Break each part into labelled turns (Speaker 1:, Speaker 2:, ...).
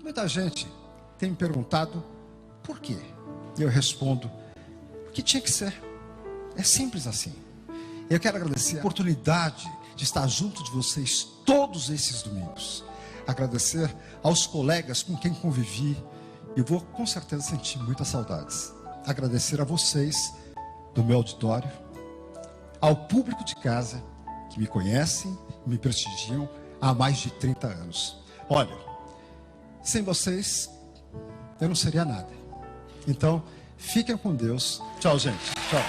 Speaker 1: Muita gente tem me perguntado por quê. Eu respondo que tinha que ser. É simples assim. Eu quero agradecer a oportunidade de estar junto de vocês todos esses domingos. Agradecer aos colegas com quem convivi. E vou com certeza sentir muitas saudades. Agradecer a vocês do meu auditório, ao público de casa que me conhecem e me prestigiam há mais de 30 anos. Olha, sem vocês eu não seria nada. Então, fiquem com Deus. Tchau, gente. Tchau.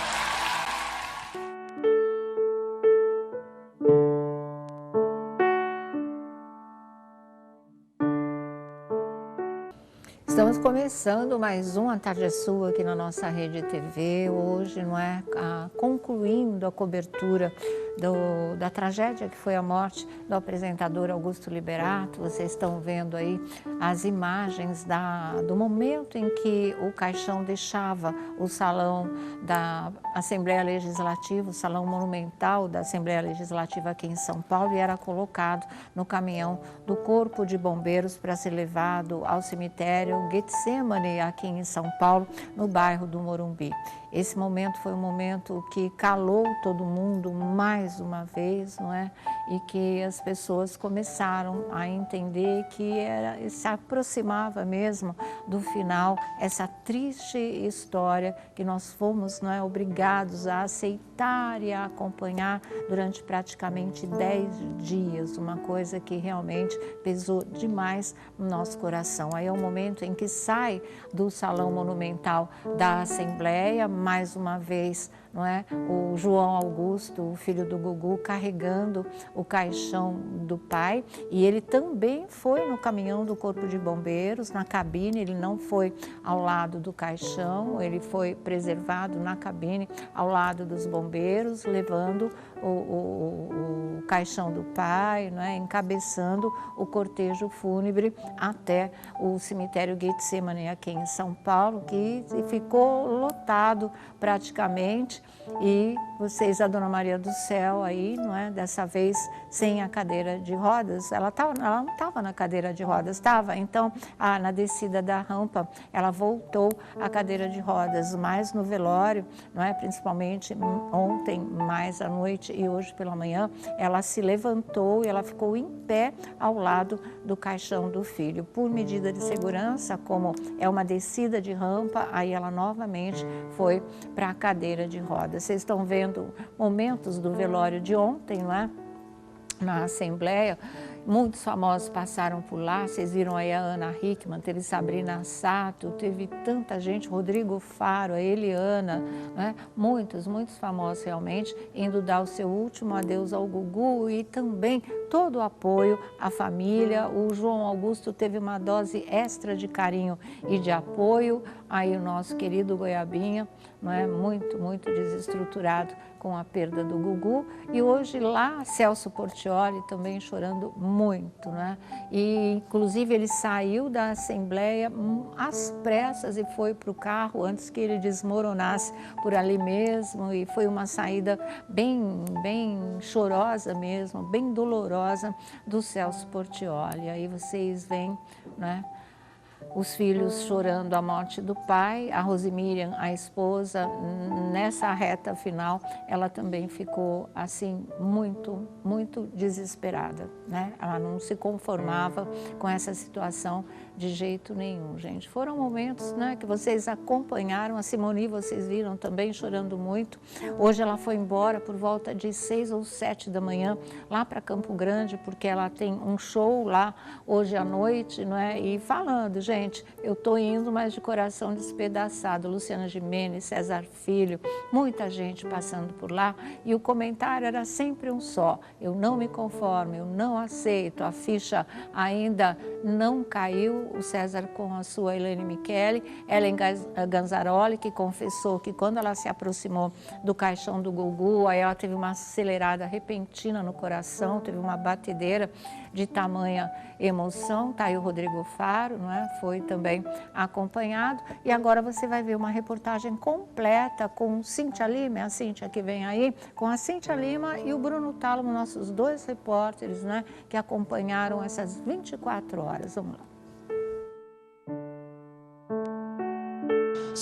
Speaker 2: Estamos começando mais um A Tarde é Sua aqui na nossa Rede TV. Hoje, não é, concluindo a cobertura da tragédia que foi a morte do apresentador Augusto Liberato. Vocês estão vendo aí as imagens do momento em que o caixão deixava o salão da Assembleia Legislativa, o salão monumental da Assembleia Legislativa aqui em São Paulo, e era colocado no caminhão do Corpo de Bombeiros para ser levado ao cemitério Getsemane, aqui em São Paulo, no bairro do Morumbi. Esse momento foi um momento que calou todo mundo mais uma vez, não é? E que as pessoas começaram a entender que se aproximava mesmo do final, essa triste história que nós fomos, não é, obrigados a aceitar e a acompanhar durante praticamente 10 dias, uma coisa que realmente pesou demais no nosso coração. Aí é o momento em que sai do Salão Monumental da Assembleia, mais uma vez, não é? O João Augusto, o filho do Gugu, carregando o caixão do pai, e ele também foi no caminhão do Corpo de Bombeiros, na cabine. Ele não foi ao lado do caixão, ele foi preservado na cabine ao lado dos bombeiros, levando o caixão do pai, não é? Encabeçando o cortejo fúnebre até o cemitério Getsemane aqui em São Paulo, que ficou lotado praticamente. E vocês, a Dona Maria do Céu aí, não é? Dessa vez sem a cadeira de rodas. Ela não estava na cadeira de rodas, estava. Então, na descida da rampa, ela voltou à cadeira de rodas, mas no velório, não é? Principalmente ontem, mais à noite e hoje pela manhã, ela se levantou e ela ficou em pé ao lado do caixão do filho. Por medida de segurança, como é uma descida de rampa, aí ela novamente foi para a cadeira de rodas. Vocês estão vendo momentos do velório de ontem, não é? Na Assembleia. Muitos famosos passaram por lá. Vocês viram aí a Ana Hickman, teve Sabrina Sato, teve tanta gente, Rodrigo Faro, a Eliana, né? Muitos famosos realmente indo dar o seu último adeus ao Gugu, e também todo o apoio à família. O João Augusto teve uma dose extra de carinho e de apoio. Aí o nosso querido Goiabinha, não é? Muito desestruturado com a perda do Gugu. E hoje lá, Celso Portiolli também chorando muito, né? E inclusive ele saiu da Assembleia às pressas e foi para o carro antes que ele desmoronasse por ali mesmo, e foi uma saída bem chorosa mesmo, bem dolorosa do Celso Portiolli. Aí vocês veem, né? Os filhos chorando a morte do pai, a Rosemiriam, a esposa, nessa reta final, ela também ficou assim muito desesperada, né? Ela não se conformava com essa situação de jeito nenhum, gente. Foram momentos, né, que vocês acompanharam. A Simone, vocês viram também chorando muito. Hoje ela foi embora por volta de 6 ou 7 da manhã, lá para Campo Grande, porque ela tem um show lá hoje à noite, não é? E falando, gente, eu tô indo, mas de coração despedaçado. Luciana Gimenez, César Filho, muita gente passando por lá, e o comentário era sempre um só: eu não me conformo, eu não aceito, a ficha ainda não caiu. O César com a sua Elaine Michele, Ellen Ganzaroli, que confessou que quando ela se aproximou do caixão do Gugu, aí ela teve uma acelerada repentina no coração, teve uma batedeira de tamanha emoção. Tá aí o Rodrigo Faro, não é? Foi também acompanhado. E agora você vai ver uma reportagem completa com Cíntia Lima, é a Cíntia que vem aí, com a Cíntia Lima e o Bruno Tálamo, nossos dois repórteres, né, que acompanharam essas 24 horas. Vamos lá.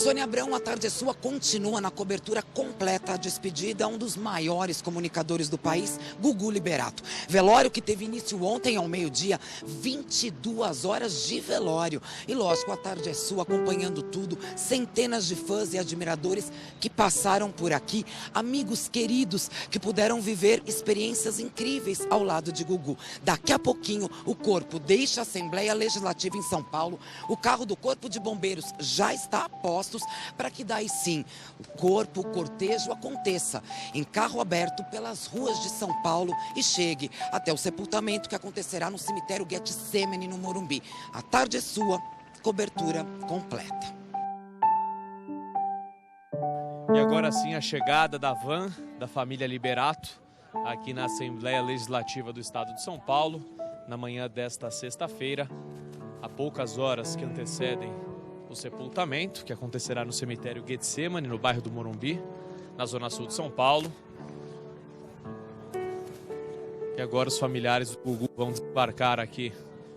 Speaker 3: Sônia Abrão, a tarde é sua, continua na cobertura completa a despedida a um dos maiores comunicadores do país, Gugu Liberato. Velório que teve início ontem ao meio-dia, 22 horas de velório. E lógico, a tarde é sua, acompanhando tudo, centenas de fãs e admiradores que passaram por aqui, amigos queridos que puderam viver experiências incríveis ao lado de Gugu. Daqui a pouquinho, o corpo deixa a Assembleia Legislativa em São Paulo, o carro do Corpo de Bombeiros já está a postos para que daí sim o cortejo aconteça em carro aberto pelas ruas de São Paulo e chegue até o sepultamento que acontecerá no cemitério Getsemane, no Morumbi. A tarde é sua, cobertura completa.
Speaker 4: E agora sim a chegada da van da família Liberato aqui na Assembleia Legislativa do Estado de São Paulo, na manhã desta sexta-feira, a poucas horas que antecedem o sepultamento, que acontecerá no cemitério Getsemane, no bairro do Morumbi, na zona sul de São Paulo. E agora os familiares do Gugu vão desembarcar aqui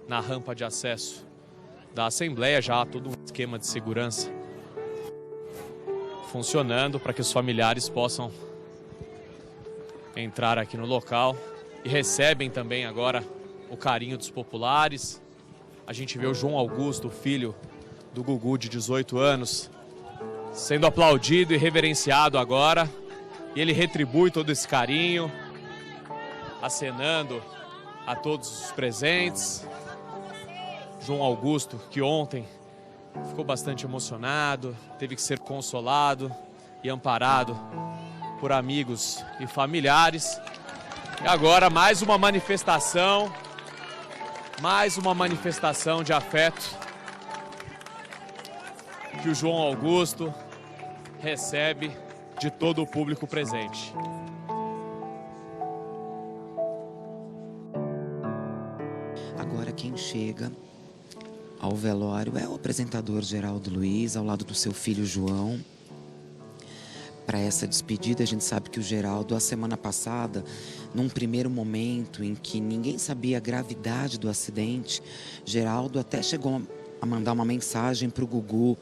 Speaker 4: na rampa de acesso da Assembleia. Já há todo um esquema de segurança funcionando para que os familiares possam entrar aqui no local. E recebem também agora o carinho dos populares. A gente vê o João Augusto, o filho do Gugu, de 18 anos, sendo aplaudido e reverenciado agora. E ele retribui todo esse carinho, acenando a todos os presentes. João Augusto, que ontem ficou bastante emocionado, teve que ser consolado e amparado por amigos e familiares. E agora mais uma manifestação de afeto que o João Augusto recebe de todo o público presente.
Speaker 3: Agora quem chega ao velório é o apresentador Geraldo Luiz, ao lado do seu filho João. Para essa despedida, a gente sabe que o Geraldo, a semana passada, num primeiro momento em que ninguém sabia a gravidade do acidente, Geraldo até chegou a mandar uma mensagem para o Gugu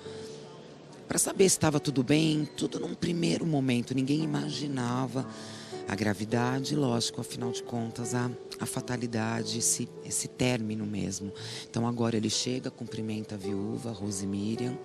Speaker 3: para saber se estava tudo bem, tudo num primeiro momento. Ninguém imaginava a gravidade, lógico, afinal de contas, a fatalidade, esse término mesmo. Então agora ele chega, cumprimenta a viúva, Rose Miriam.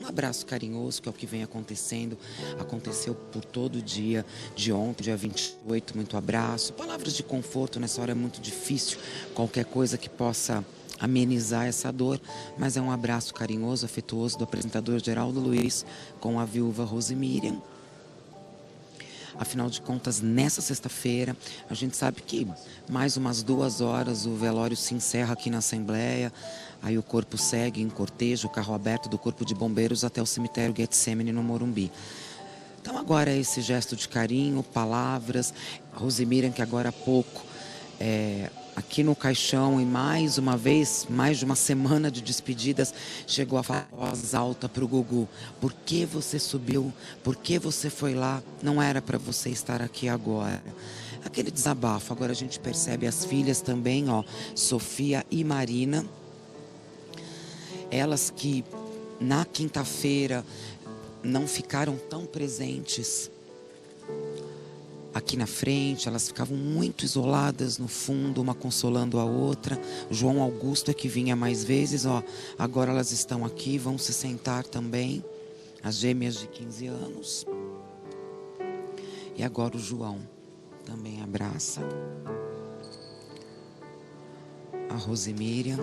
Speaker 3: Um abraço carinhoso, que é o que vem acontecendo. Aconteceu por todo o dia de ontem, dia 28, muito abraço. Palavras de conforto, nessa hora é muito difícil. Qualquer coisa que possa amenizar essa dor, mas é um abraço carinhoso, afetuoso do apresentador Geraldo Luiz com a viúva Rose Miriam. Afinal de contas, nessa sexta-feira, a gente sabe que mais umas 2 horas o velório se encerra aqui na Assembleia. Aí o corpo segue em cortejo, o carro aberto do Corpo de Bombeiros até o cemitério Getsemane, no Morumbi. Então agora é esse gesto de carinho, palavras. A Rose Miriam, que agora há pouco, aqui no caixão, e mais uma vez, mais de uma semana de despedidas, chegou a falar em voz alta para o Gugu: por que você subiu? Por que você foi lá? Não era para você estar aqui agora. Aquele desabafo. Agora a gente percebe as filhas também, Sofia e Marina. Elas que na quinta-feira não ficaram tão presentes aqui na frente, elas ficavam muito isoladas no fundo, uma consolando a outra. João Augusto é que vinha mais vezes, agora elas estão aqui, vão se sentar também, as gêmeas de 15 anos. E agora o João também abraça a Rose Miriam.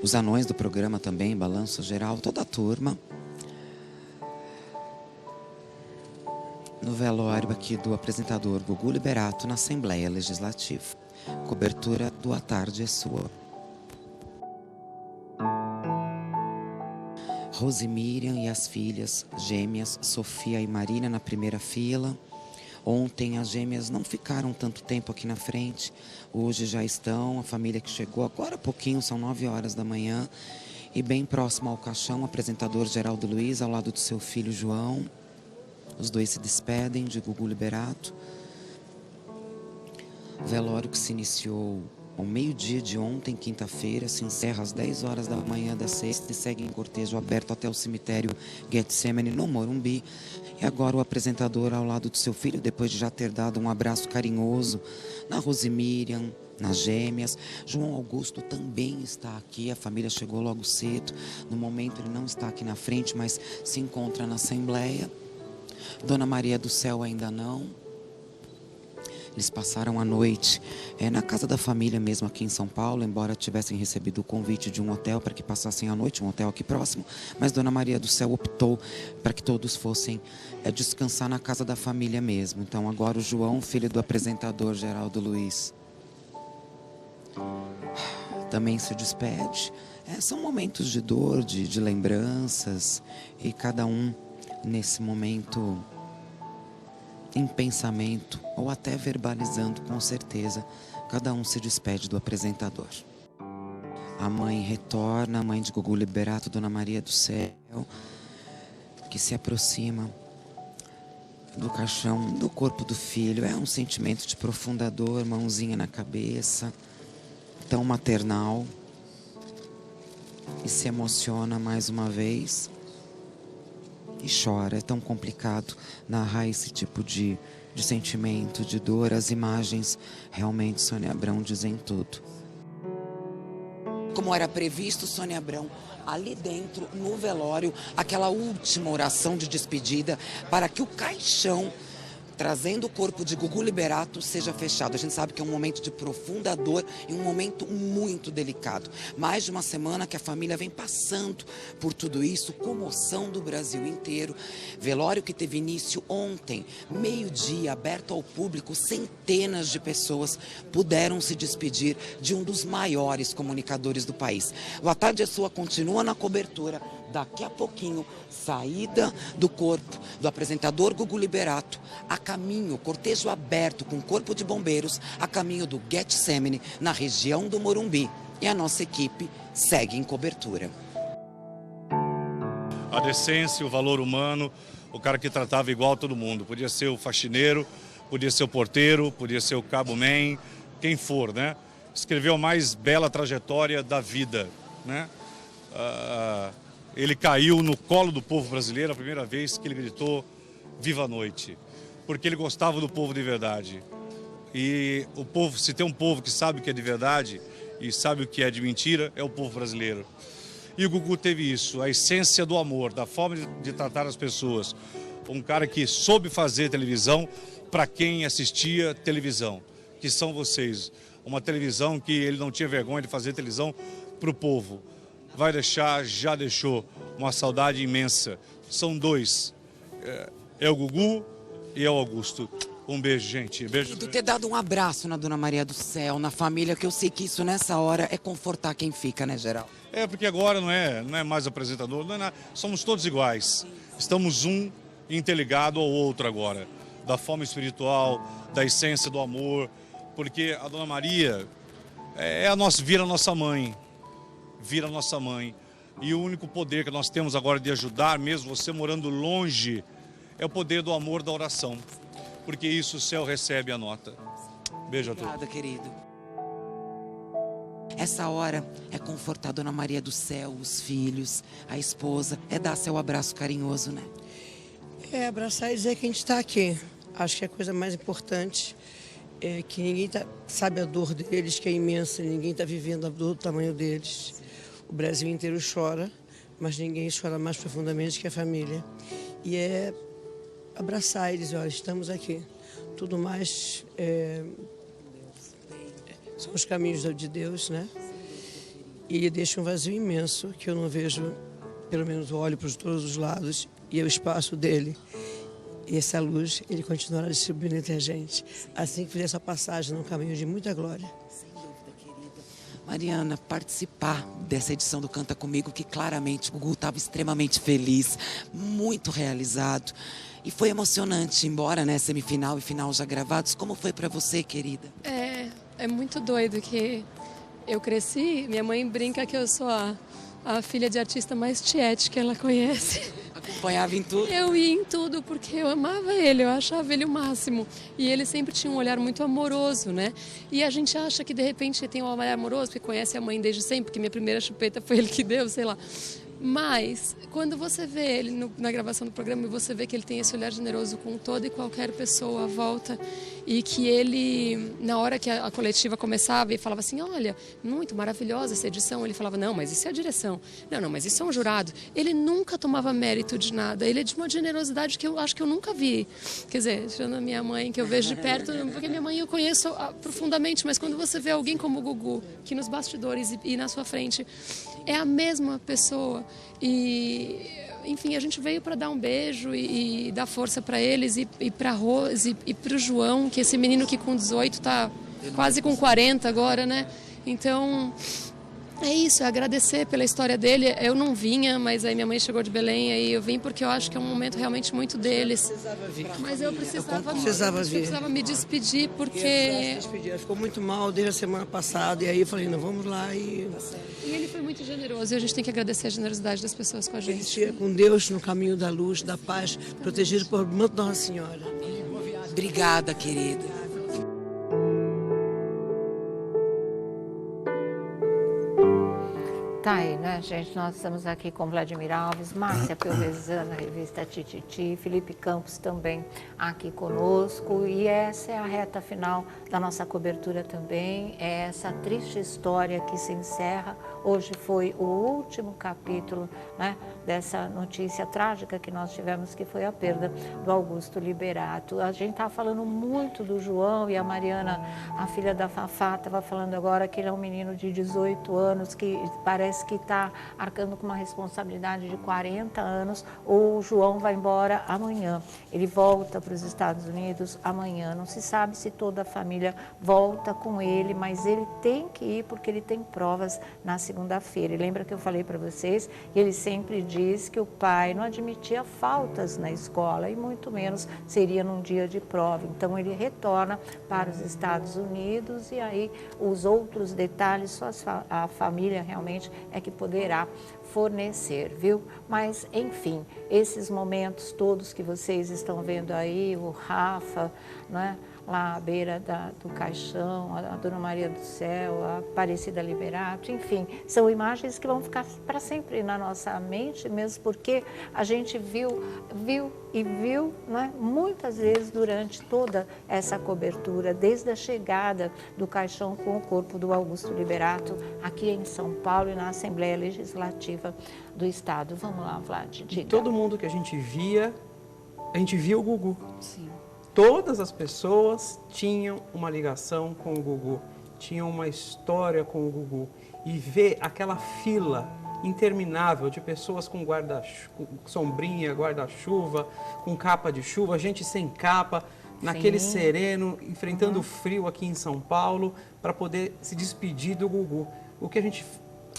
Speaker 3: Os anões do programa também, balanço geral, toda a turma. No velório aqui do apresentador Gugu Liberato, na Assembleia Legislativa. Cobertura do A Tarde é Sua. Rose Miriam e as filhas gêmeas Sofia e Marina na primeira fila. Ontem as gêmeas não ficaram tanto tempo aqui na frente. Hoje já estão, a família que chegou agora há pouquinho, são 9 horas da manhã. E bem próximo ao caixão, o apresentador Geraldo Luiz, ao lado do seu filho João. Os dois se despedem de Gugu Liberato. Velório que se iniciou Ao meio-dia de ontem, quinta-feira, se encerra às 10 horas da manhã da sexta e segue em cortejo aberto até o cemitério Getsemane, no Morumbi. E agora o apresentador ao lado do seu filho, depois de já ter dado um abraço carinhoso na Rosemiriam, nas gêmeas. João Augusto também está aqui, a família chegou logo cedo. No momento ele não está aqui na frente, mas se encontra na Assembleia. Dona Maria do Céu ainda não. Eles passaram a noite na casa da família mesmo aqui em São Paulo, embora tivessem recebido o convite de um hotel para que passassem a noite, um hotel aqui próximo. Mas Dona Maria do Céu optou para que todos fossem descansar na casa da família mesmo. Então agora o João, filho do apresentador Geraldo Luiz, também se despede. São momentos de dor, de lembranças, e cada um nesse momento em pensamento ou até verbalizando, com certeza, cada um se despede do apresentador. A mãe retorna, a mãe de Gugu Liberato, Dona Maria do Céu, que se aproxima do caixão, do corpo do filho. É um sentimento de profunda dor, mãozinha na cabeça, tão maternal, e se emociona mais uma vez e chora. É tão complicado narrar esse tipo de sentimento, de dor. As imagens realmente, Sônia Abrão, dizem tudo. Como era previsto, Sônia Abrão, ali dentro, no velório, aquela última oração de despedida para que o caixão, trazendo o corpo de Gugu Liberato, seja fechado. A gente sabe que é um momento de profunda dor e um momento muito delicado. Mais de uma semana que a família vem passando por tudo isso, comoção do Brasil inteiro. Velório que teve início ontem, meio-dia, aberto ao público, centenas de pessoas puderam se despedir de um dos maiores comunicadores do país. O A Tarde é Sua continua na cobertura. Daqui a pouquinho, saída do corpo do apresentador Gugu Liberato, a caminho, cortejo aberto com corpo de bombeiros, a caminho do Getsemane, na região do Morumbi. E a nossa equipe segue em cobertura.
Speaker 5: A decência, o valor humano, o cara que tratava igual a todo mundo. Podia ser o faxineiro, podia ser o porteiro, podia ser o cabo-man, quem for, né? Escreveu a mais bela trajetória da vida, né? Ele caiu no colo do povo brasileiro a primeira vez que ele gritou "Viva a Noite", porque ele gostava do povo de verdade. E o povo, se tem um povo que sabe o que é de verdade e sabe o que é de mentira, é o povo brasileiro. E o Gugu teve isso, a essência do amor, da forma de tratar as pessoas. Um cara que soube fazer televisão para quem assistia televisão, que são vocês. Uma televisão que ele não tinha vergonha de fazer televisão para o povo. Vai deixar, já deixou, uma saudade imensa. São dois, é o Gugu e é o Augusto. Um beijo, gente. Beijo.
Speaker 3: E ter dado um abraço na Dona Maria do Céu, na família, que eu sei que isso nessa hora é confortar quem fica, né, Geraldo?
Speaker 5: Porque agora não é mais apresentador, não é nada. Somos todos iguais. Estamos um interligado ao outro agora. Da forma espiritual, da essência do amor, porque a Dona Maria vira a nossa mãe. Vira a nossa mãe. E o único poder que nós temos agora de ajudar, mesmo você morando longe, é o poder do amor, da oração. Porque isso o céu recebe a nota. Beijo a todos.
Speaker 3: Obrigada, querido. Essa hora é confortar a Dona Maria do Céu, os filhos, a esposa, é dar seu abraço carinhoso, né?
Speaker 6: É abraçar e dizer que a gente está aqui. Acho que a coisa mais importante é que ninguém sabe a dor deles, que é imensa, ninguém está vivendo a dor do tamanho deles. O Brasil inteiro chora, mas ninguém chora mais profundamente que a família. E é abraçar eles, olha, estamos aqui. Tudo mais são os caminhos de Deus, né? E deixa um vazio imenso que eu não vejo, pelo menos eu olho para todos os lados e é o espaço dele. E essa luz, ele continuará distribuindo entre a gente, assim que fizer essa passagem num caminho de muita glória.
Speaker 3: Sem dúvida, querida. Mariana, participar dessa edição do Canta Comigo, que claramente o Gugu estava extremamente feliz, muito realizado. E foi emocionante, embora, né, semifinal e final já gravados. Como foi para você, querida?
Speaker 7: É muito doido que eu cresci, minha mãe brinca que eu sou a filha de artista mais tiete que ela conhece.
Speaker 3: Acompanhava em tudo?
Speaker 7: Eu ia em tudo porque eu amava ele, eu achava ele o máximo. E ele sempre tinha um olhar muito amoroso, né? E a gente acha que de repente ele tem um olhar amoroso porque conhece a mãe desde sempre, porque minha primeira chupeta foi ele que deu, sei lá. Mas, quando você vê ele na gravação do programa, você vê que ele tem esse olhar generoso com toda e qualquer pessoa à volta e que ele, na hora que a coletiva começava e falava assim, olha, muito maravilhosa essa edição, ele falava, não, mas isso é a direção, não, mas isso é um jurado. Ele nunca tomava mérito de nada, ele é de uma generosidade que eu acho que eu nunca vi. Quer dizer, tirando a minha mãe, que eu vejo de perto, porque minha mãe eu conheço profundamente, mas quando você vê alguém como o Gugu, que nos bastidores e na sua frente é a mesma pessoa. E, enfim, a gente veio para dar um beijo e dar força para eles e para Rose e para o João, que esse menino que com 18 está quase com 40 agora, né? Então, é isso, é agradecer pela história dele. Eu não vinha, mas aí minha mãe chegou de Belém, aí eu vim porque eu acho que é um momento realmente muito deles. Mas eu precisava me despedir porque...
Speaker 6: Ela ficou muito mal desde a semana passada, e aí eu falei, não, vamos lá e...
Speaker 7: E ele foi muito generoso e a gente tem que agradecer a generosidade das pessoas com a gente.
Speaker 6: Esteja com Deus no caminho da luz, da paz, protegido por manto da Nossa Senhora.
Speaker 3: Obrigada, querida.
Speaker 2: Tá aí, né, gente? Nós estamos aqui com Vladimir Alves, Márcia Pelvezana, revista Tititi, Felipe Campos também aqui conosco. E essa é a reta final da nossa cobertura também. É essa triste história que se encerra. Hoje foi o último capítulo, né, dessa notícia trágica que nós tivemos, que foi a perda do Augusto Liberato. A gente estava falando muito do João e a Mariana, a filha da Fafá, estava falando agora que ele é um menino de 18 anos, que parece que está arcando com uma responsabilidade de 40 anos. O João vai embora amanhã. Ele volta para os Estados Unidos amanhã. Não se sabe se toda a família volta com ele, mas ele tem que ir porque ele tem provas na segunda-feira. E lembra que eu falei para vocês que ele sempre diz que o pai não admitia faltas na escola e muito menos seria num dia de prova. Então ele retorna para os Estados Unidos e aí os outros detalhes só a família realmente é que poderá fornecer, viu? Mas, enfim, esses momentos todos que vocês estão vendo aí, o Rafa, né? Lá à beira do caixão, a Dona Maria do Céu, a Aparecida Liberato, enfim, são imagens que vão ficar para sempre na nossa mente, mesmo porque a gente viu, né, muitas vezes durante toda essa cobertura, desde a chegada do caixão com o corpo do Augusto Liberato aqui em São Paulo e na Assembleia Legislativa do Estado. Vamos lá, Vlad, diga.
Speaker 8: E todo mundo que a gente via o Gugu.
Speaker 3: Sim.
Speaker 8: Todas as pessoas tinham uma ligação com o Gugu, tinham uma história com o Gugu. E ver aquela fila interminável de pessoas com sombrinha, guarda-chuva, com capa de chuva, gente sem capa, naquele sereno, enfrentando o frio aqui em São Paulo, para poder se despedir do Gugu. O que a gente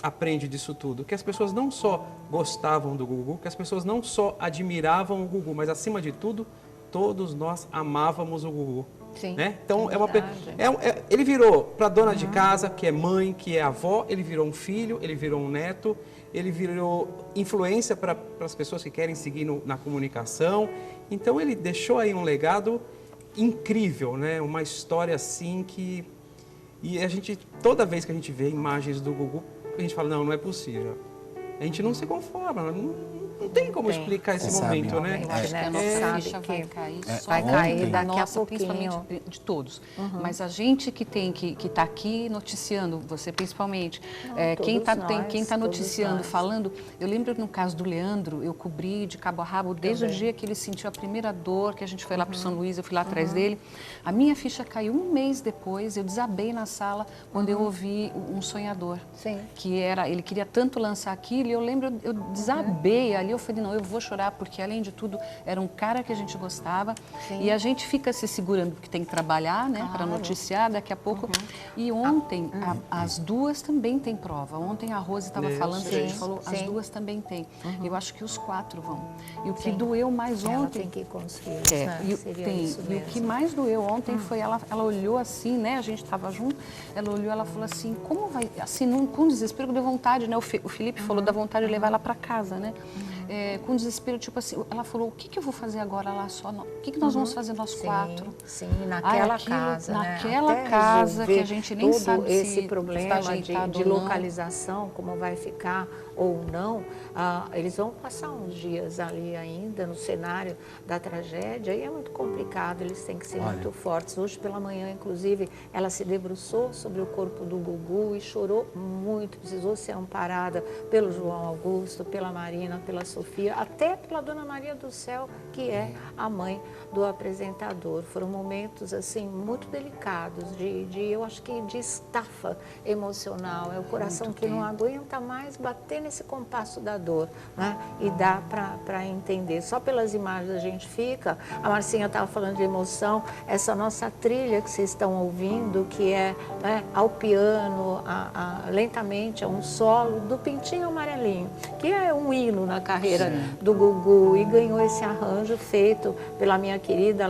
Speaker 8: aprende disso tudo? Que as pessoas não só gostavam do Gugu, que as pessoas não só admiravam o Gugu, mas acima de tudo, todos nós amávamos o Gugu.
Speaker 2: Sim,
Speaker 8: né? Então,
Speaker 2: é
Speaker 8: ele virou para dona de casa, que é mãe, que é avó, ele virou um filho, ele virou um neto, ele virou influência para as pessoas que querem seguir na comunicação. Então, ele deixou aí um legado incrível, né? Uma história assim que... E a gente, toda vez que a gente vê imagens do Gugu, a gente fala, não é possível. A gente não se conforma, não tem como explicar esse momento, né?
Speaker 9: A nossa ficha vai cair só
Speaker 2: vai cair daqui
Speaker 9: nossa,
Speaker 2: a pouquinho.
Speaker 9: principalmente de todos. Mas a gente que está aqui noticiando, você principalmente, quem está noticiando, falando, eu lembro no caso do Leandro, eu cobri de cabo a rabo desde o dia que ele sentiu a primeira dor, que a gente foi lá para o São Luís, eu fui lá atrás dele. A minha ficha caiu um mês depois, eu desabei na sala quando eu ouvi Um Sonhador.
Speaker 2: Sim.
Speaker 9: Que ele queria tanto lançar aquilo, e eu lembro, eu desabei ali, eu falei, não, eu vou chorar, porque além de tudo, era um cara que a gente gostava. Sim. E a gente fica se segurando, porque tem que trabalhar, né, para noticiar daqui a pouco. E ontem, as duas também têm prova. Ontem a Rose estava falando, a gente falou, as duas também têm. Eu acho que os 4 vão. E o que doeu mais ontem...
Speaker 2: Ela tem que ir com os filhos, né?
Speaker 9: E o que mais doeu ontem foi, ela olhou assim, né, a gente estava junto, ela olhou, ela falou assim, como vai, assim, com desespero, deu vontade, né, o Felipe falou da vontade de levar ela para casa, né. com desespero, tipo assim, ela falou, o que eu vou fazer agora lá só? O que nós vamos fazer nós quatro?
Speaker 2: Sim, naquela casa,
Speaker 9: naquela
Speaker 2: né?
Speaker 9: casa que a gente nem sabe se
Speaker 2: esse problema de
Speaker 9: ou
Speaker 2: localização, como vai ficar ou não, eles vão passar uns dias ali ainda no cenário da tragédia e é muito complicado, eles têm que ser muito fortes. Hoje pela manhã, inclusive, ela se debruçou sobre o corpo do Gugu e chorou muito, precisou ser amparada pelo João Augusto, pela Marina, pela Sofia, até pela Dona Maria do Céu, que é a mãe do apresentador. Foram momentos assim muito delicados, eu acho que de estafa emocional, é o coração que não aguenta mais bater nesse compasso da dor, né? E dá para entender. Só pelas imagens a gente fica. A Marcinha estava falando de emoção, essa nossa trilha que vocês estão ouvindo, que é, né, ao piano, lentamente, é um solo do Pintinho Amarelinho, que é um hino na carreira do Gugu, e ganhou esse arranjo feito pela minha querida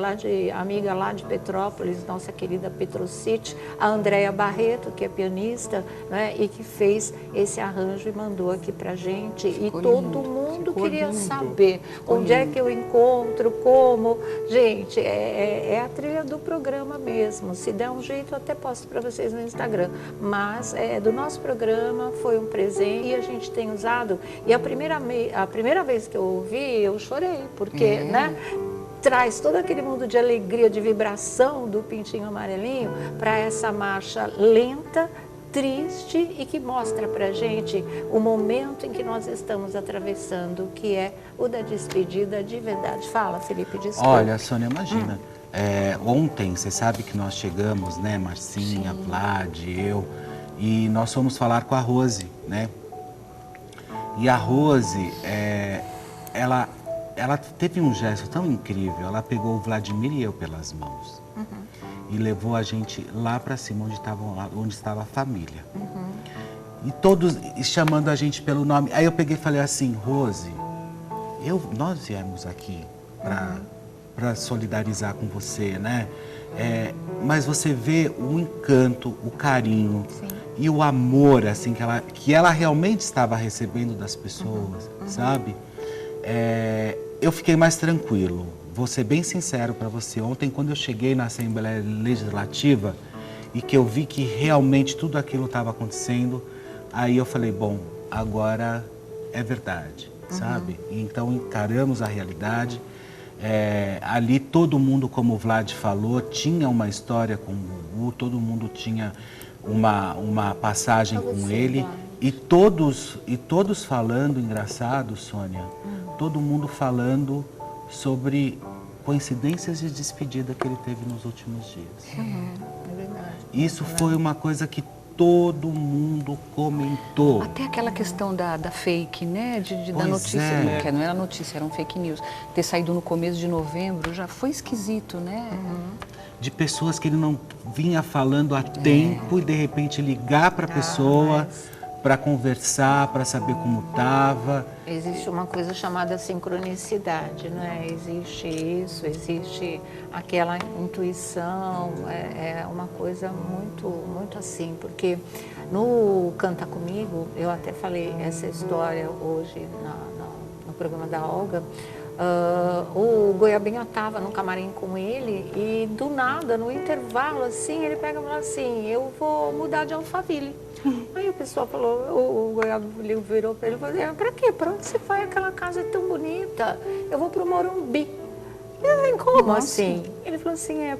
Speaker 2: amiga lá de Petrópolis, nossa querida Petrocite, a Andréia Barreto, que é pianista, né, e que fez esse arranjo e mandou aqui pra gente. Ficou e todo lindo. Mundo queria lindo. Saber onde é que eu encontro, como. Gente, é a trilha do programa mesmo. Se der um jeito, eu até posto para vocês no Instagram. Mas do nosso programa, foi um presente e a gente tem usado. E a primeira vez que eu ouvi, eu chorei, porque, né? Traz todo aquele mundo de alegria, de vibração do Pintinho Amarelinho para essa marcha lenta, triste e que mostra para gente o momento em que nós estamos atravessando, que é o da despedida de verdade. Fala, Felipe, desculpa.
Speaker 10: Olha, Sônia, imagina, ontem, você sabe que nós chegamos, né, Marcinha, Vlad, eu, e nós fomos falar com a Rose, né? E a Rose, ela teve um gesto tão incrível, ela pegou o Vladimir e eu pelas mãos. E levou a gente lá para cima, onde estava a família. E todos chamando a gente pelo nome. Aí eu peguei e falei assim, Rose, nós viemos aqui para solidarizar com você, né? Mas você vê o encanto, o carinho e o amor assim, que ela realmente estava recebendo das pessoas, sabe? Eu fiquei mais tranquilo. Vou ser bem sincero para você, ontem quando eu cheguei na Assembleia Legislativa e que eu vi que realmente tudo aquilo estava acontecendo, aí eu falei, bom, agora é verdade, sabe? Então encaramos a realidade. Ali todo mundo, como o Vlad falou, tinha uma história com o Gugu, todo mundo tinha uma passagem com ele. E todos falando, engraçado, Sônia, todo mundo falando sobre coincidências de despedida que ele teve nos últimos dias.
Speaker 2: É verdade.
Speaker 10: Isso foi uma coisa que todo mundo comentou.
Speaker 9: Até aquela questão da fake, né? Da notícia, que não era notícia, era um fake news. Ter saído no começo de novembro já foi esquisito, né?
Speaker 10: De pessoas que ele não vinha falando há tempo e de repente ligar para a pessoa para conversar, para saber como estava.
Speaker 2: Existe uma coisa chamada sincronicidade, não é? Existe isso, existe aquela intuição, é uma coisa muito, muito assim, porque no Canta Comigo, eu até falei essa história hoje no programa da Olga. O Goiabinha estava no camarim com ele e do nada, no intervalo, assim, ele pega e fala assim, eu vou mudar de Alphaville. Aí o pessoal falou, o Goiabinha virou para ele e falou, para quê? Para onde você vai? Aquela casa é tão bonita. Eu vou para o Morumbi. E como assim? Ele falou assim, é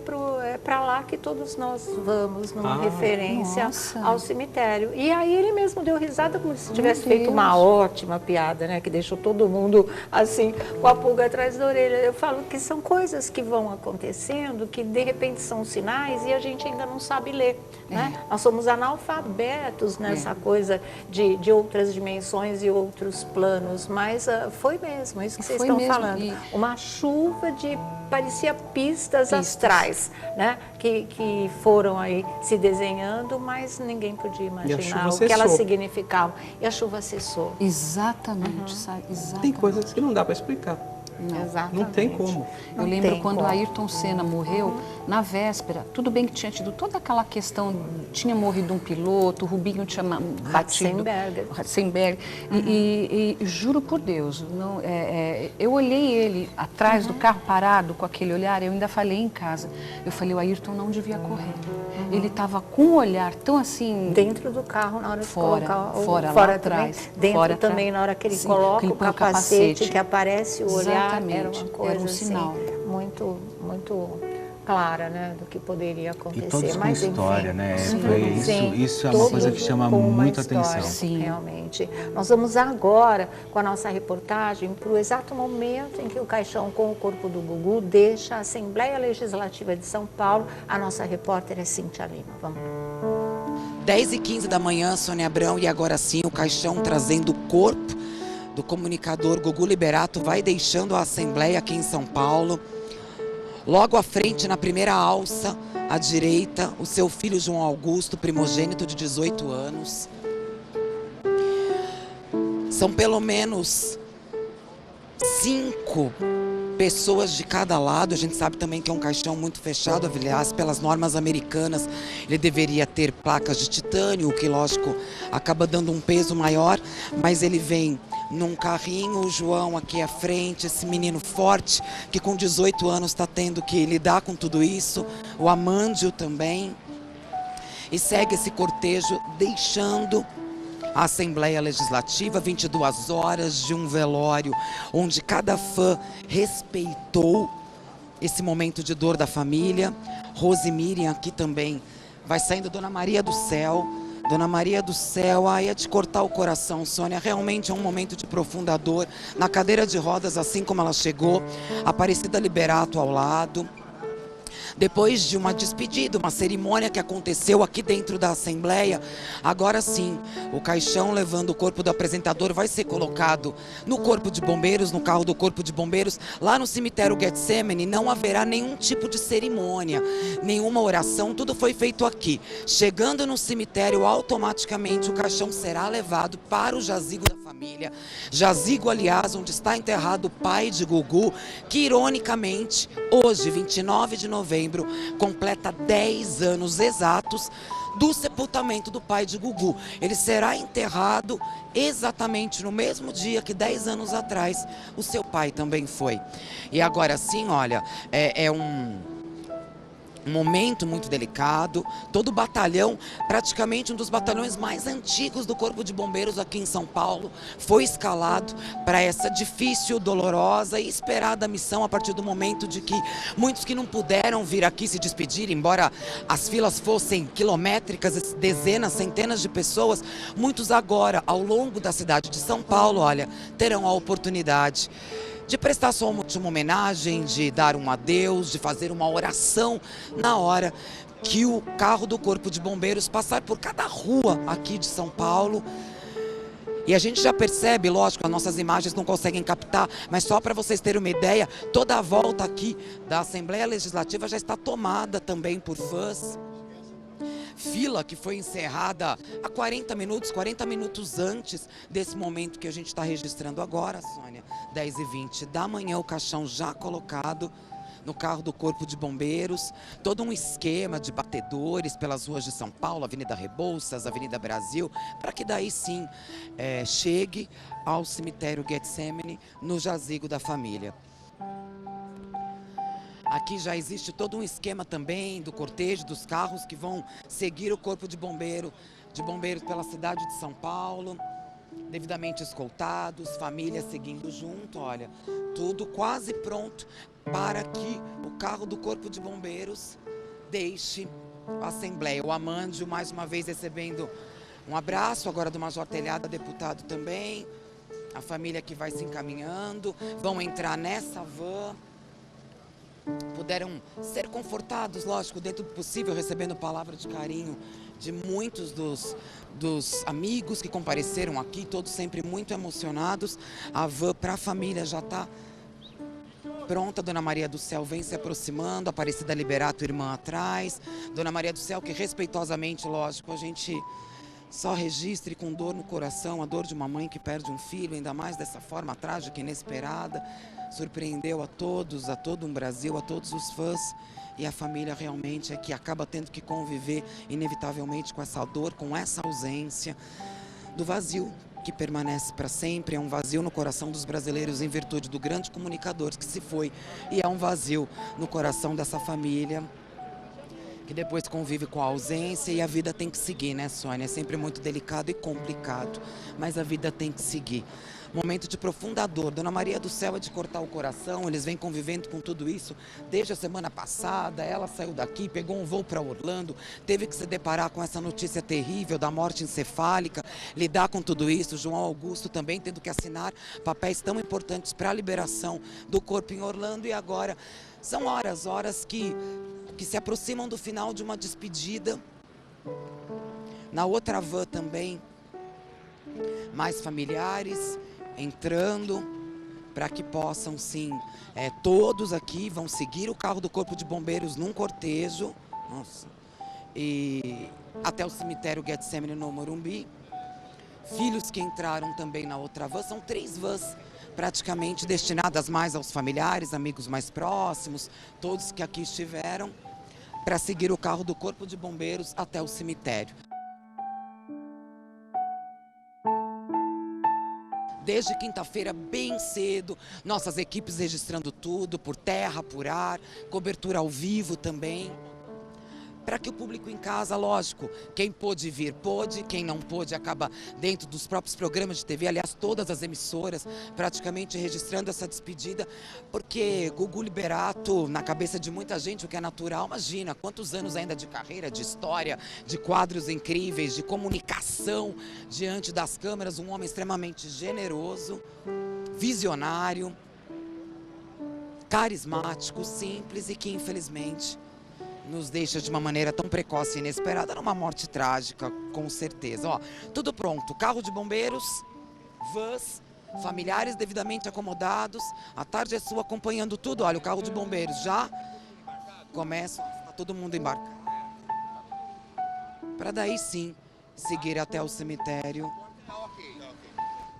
Speaker 2: para lá que todos nós vamos, numa referência ao cemitério. E aí ele mesmo deu risada como se tivesse feito uma ótima piada, né? Que deixou todo mundo assim, com a pulga atrás da orelha. Eu falo que são coisas que vão acontecendo, que de repente são sinais e a gente ainda não sabe ler, né? Nós somos analfabetos nessa coisa de outras dimensões e outros planos, mas foi mesmo, isso que vocês estão falando. Uma chuva parecia pistas astrais, né? Que foram aí se desenhando, mas ninguém podia imaginar o que elas significavam. E a chuva cessou.
Speaker 9: Exatamente, sabe? Exatamente.
Speaker 8: Tem coisas que não dá para explicar.
Speaker 2: Exatamente.
Speaker 8: Não tem como.
Speaker 9: Eu lembro quando Ayrton Senna morreu, na véspera, tudo bem que tinha tido toda aquela questão, tinha morrido um piloto, o Rubinho tinha batido... Ratzenberger. E juro por Deus, não, eu olhei ele atrás do carro parado com aquele olhar, eu ainda falei em casa, eu falei, o Ayrton não devia correr. Ele estava com um olhar tão assim...
Speaker 2: Dentro do carro, na hora de colocar
Speaker 9: fora
Speaker 2: lá
Speaker 9: atrás.
Speaker 2: Também, dentro também, na hora que ele coloca o capacete, que aparece o olhar. Era uma coisa
Speaker 9: era um sinal.
Speaker 2: Assim, muito clara, né, do que poderia acontecer.
Speaker 10: E todos com
Speaker 2: Mas,
Speaker 10: história,
Speaker 2: enfim,
Speaker 10: né?
Speaker 2: Isso
Speaker 10: é uma coisa que chama muita atenção.
Speaker 2: Sim, realmente. Nós vamos agora, com a nossa reportagem, para o exato momento em que o caixão com o corpo do Gugu deixa a Assembleia Legislativa de São Paulo. A nossa repórter é Cíntia Lima. Vamos.
Speaker 3: 10h15 da manhã, Sônia Abrão, e agora sim o caixão trazendo o corpo do comunicador Gugu Liberato vai deixando a Assembleia aqui em São Paulo. Logo à frente, na primeira alça, à direita, o seu filho João Augusto, primogênito de 18 anos. São pelo menos 5 pessoas de cada lado. A gente sabe também que é um caixão muito fechado, aliás, pelas normas americanas, ele deveria ter placas de titânio, o que, lógico, acaba dando um peso maior, mas ele vem num carrinho, o João aqui à frente, esse menino forte, que com 18 anos está tendo que lidar com tudo isso, o Amândio também, e segue esse cortejo deixando a Assembleia Legislativa, 22 horas de um velório, onde cada fã respeitou esse momento de dor da família. Rose Miriam aqui também vai saindo, Dona Maria do Céu. Dona Maria do Céu, ai, é de cortar o coração, Sônia, realmente é um momento de profunda dor. Na cadeira de rodas, assim como ela chegou, Aparecida Liberato ao lado. Depois de uma despedida, uma cerimônia que aconteceu aqui dentro da Assembleia, agora sim, o caixão levando o corpo do apresentador vai ser colocado no Corpo de Bombeiros, no carro do Corpo de Bombeiros, lá no cemitério Getsemane. Não haverá nenhum tipo de cerimônia, nenhuma oração, tudo foi feito aqui. Chegando no cemitério, automaticamente o caixão será levado para o jazigo da família. Jazigo, aliás, onde está enterrado o pai de Gugu, que ironicamente, hoje, 29 de novembro, completa 10 anos exatos do sepultamento do pai de Gugu. Ele será enterrado exatamente no mesmo dia que 10 anos atrás o seu pai também foi. E agora sim, olha, é um momento muito delicado. Todo o batalhão, praticamente um dos batalhões mais antigos do Corpo de Bombeiros aqui em São Paulo, foi escalado para essa difícil, dolorosa e esperada missão, a partir do momento de que muitos que não puderam vir aqui se despedir, embora as filas fossem quilométricas, dezenas, centenas de pessoas, muitos agora, ao longo da cidade de São Paulo, olha, terão a oportunidade de prestar sua última homenagem, de dar um adeus, de fazer uma oração na hora que o carro do Corpo de Bombeiros passar por cada rua aqui de São Paulo. E a gente já percebe, lógico, as nossas imagens não conseguem captar, mas só para vocês terem uma ideia, toda a volta aqui da Assembleia Legislativa já está tomada também por fãs. Fila que foi encerrada há 40 minutos antes desse momento que a gente está registrando agora, Sônia. 10h20 da manhã, o caixão já colocado no carro do Corpo de Bombeiros. Todo um esquema de batedores pelas ruas de São Paulo, Avenida Rebouças, Avenida Brasil, para que daí sim chegue ao cemitério Getsemane, no jazigo da família. Aqui já existe todo um esquema também do cortejo, dos carros que vão seguir o Corpo de Bombeiros pela cidade de São Paulo, devidamente escoltados, família seguindo junto, olha, tudo quase pronto para que o carro do Corpo de Bombeiros deixe a Assembleia. O Amândio, mais uma vez, recebendo um abraço, agora do Major Telhada, deputado também, a família que vai se encaminhando, vão entrar nessa van. Puderam ser confortados, lógico, dentro do possível, recebendo palavra de carinho de muitos dos amigos que compareceram aqui, todos sempre muito emocionados. A van para a família já está pronta, Dona Maria do Céu vem se aproximando, Aparecida Liberato, irmã atrás. Dona Maria do Céu, que respeitosamente, lógico, a gente Só registre com dor no coração a dor de uma mãe que perde um filho, ainda mais dessa forma trágica e inesperada. Surpreendeu a todos, a todo um Brasil, a todos os fãs. E a família realmente é que acaba tendo que conviver inevitavelmente com essa dor, com essa ausência do vazio que permanece para sempre. É um vazio no coração dos brasileiros em virtude do grande comunicador que se foi. E é um vazio no coração dessa família que depois convive com a ausência, e a vida tem que seguir, né, Sônia? É sempre muito delicado e complicado, mas a vida tem que seguir. Momento de profunda dor. Dona Maria do Céu é de cortar o coração, eles vêm convivendo com tudo isso desde a semana passada. Ela saiu daqui, pegou um voo para Orlando, teve que se deparar com essa notícia terrível da morte encefálica, lidar com tudo isso. João Augusto também tendo que assinar papéis tão importantes para a liberação do corpo em Orlando, e agora são horas que se aproximam do final de uma despedida. Na outra van também, mais familiares entrando para que possam, sim, todos aqui vão seguir o carro do Corpo de Bombeiros num cortejo, e até o cemitério Getsemane no Morumbi. Filhos que entraram também na outra van, são 3 vans praticamente destinadas mais aos familiares, amigos mais próximos, todos que aqui estiveram, para seguir o carro do Corpo de Bombeiros até o cemitério. Desde quinta-feira, bem cedo, nossas equipes registrando tudo, por terra, por ar, cobertura ao vivo também. Para que o público em casa, lógico, quem pôde vir, pôde, quem não pôde, acaba dentro dos próprios programas de TV, aliás, todas as emissoras praticamente registrando essa despedida, porque Gugu Liberato, na cabeça de muita gente, o que é natural, imagina, quantos anos ainda de carreira, de história, de quadros incríveis, de comunicação diante das câmeras, um homem extremamente generoso, visionário, carismático, simples e que, infelizmente, nos deixa de uma maneira tão precoce e inesperada, numa morte trágica, com certeza. Ó, tudo pronto, carro de bombeiros, vans, familiares devidamente acomodados, a tarde é sua acompanhando tudo. Olha, o carro de bombeiros já começa, tá todo mundo embarcado. Para daí sim, seguir até o cemitério.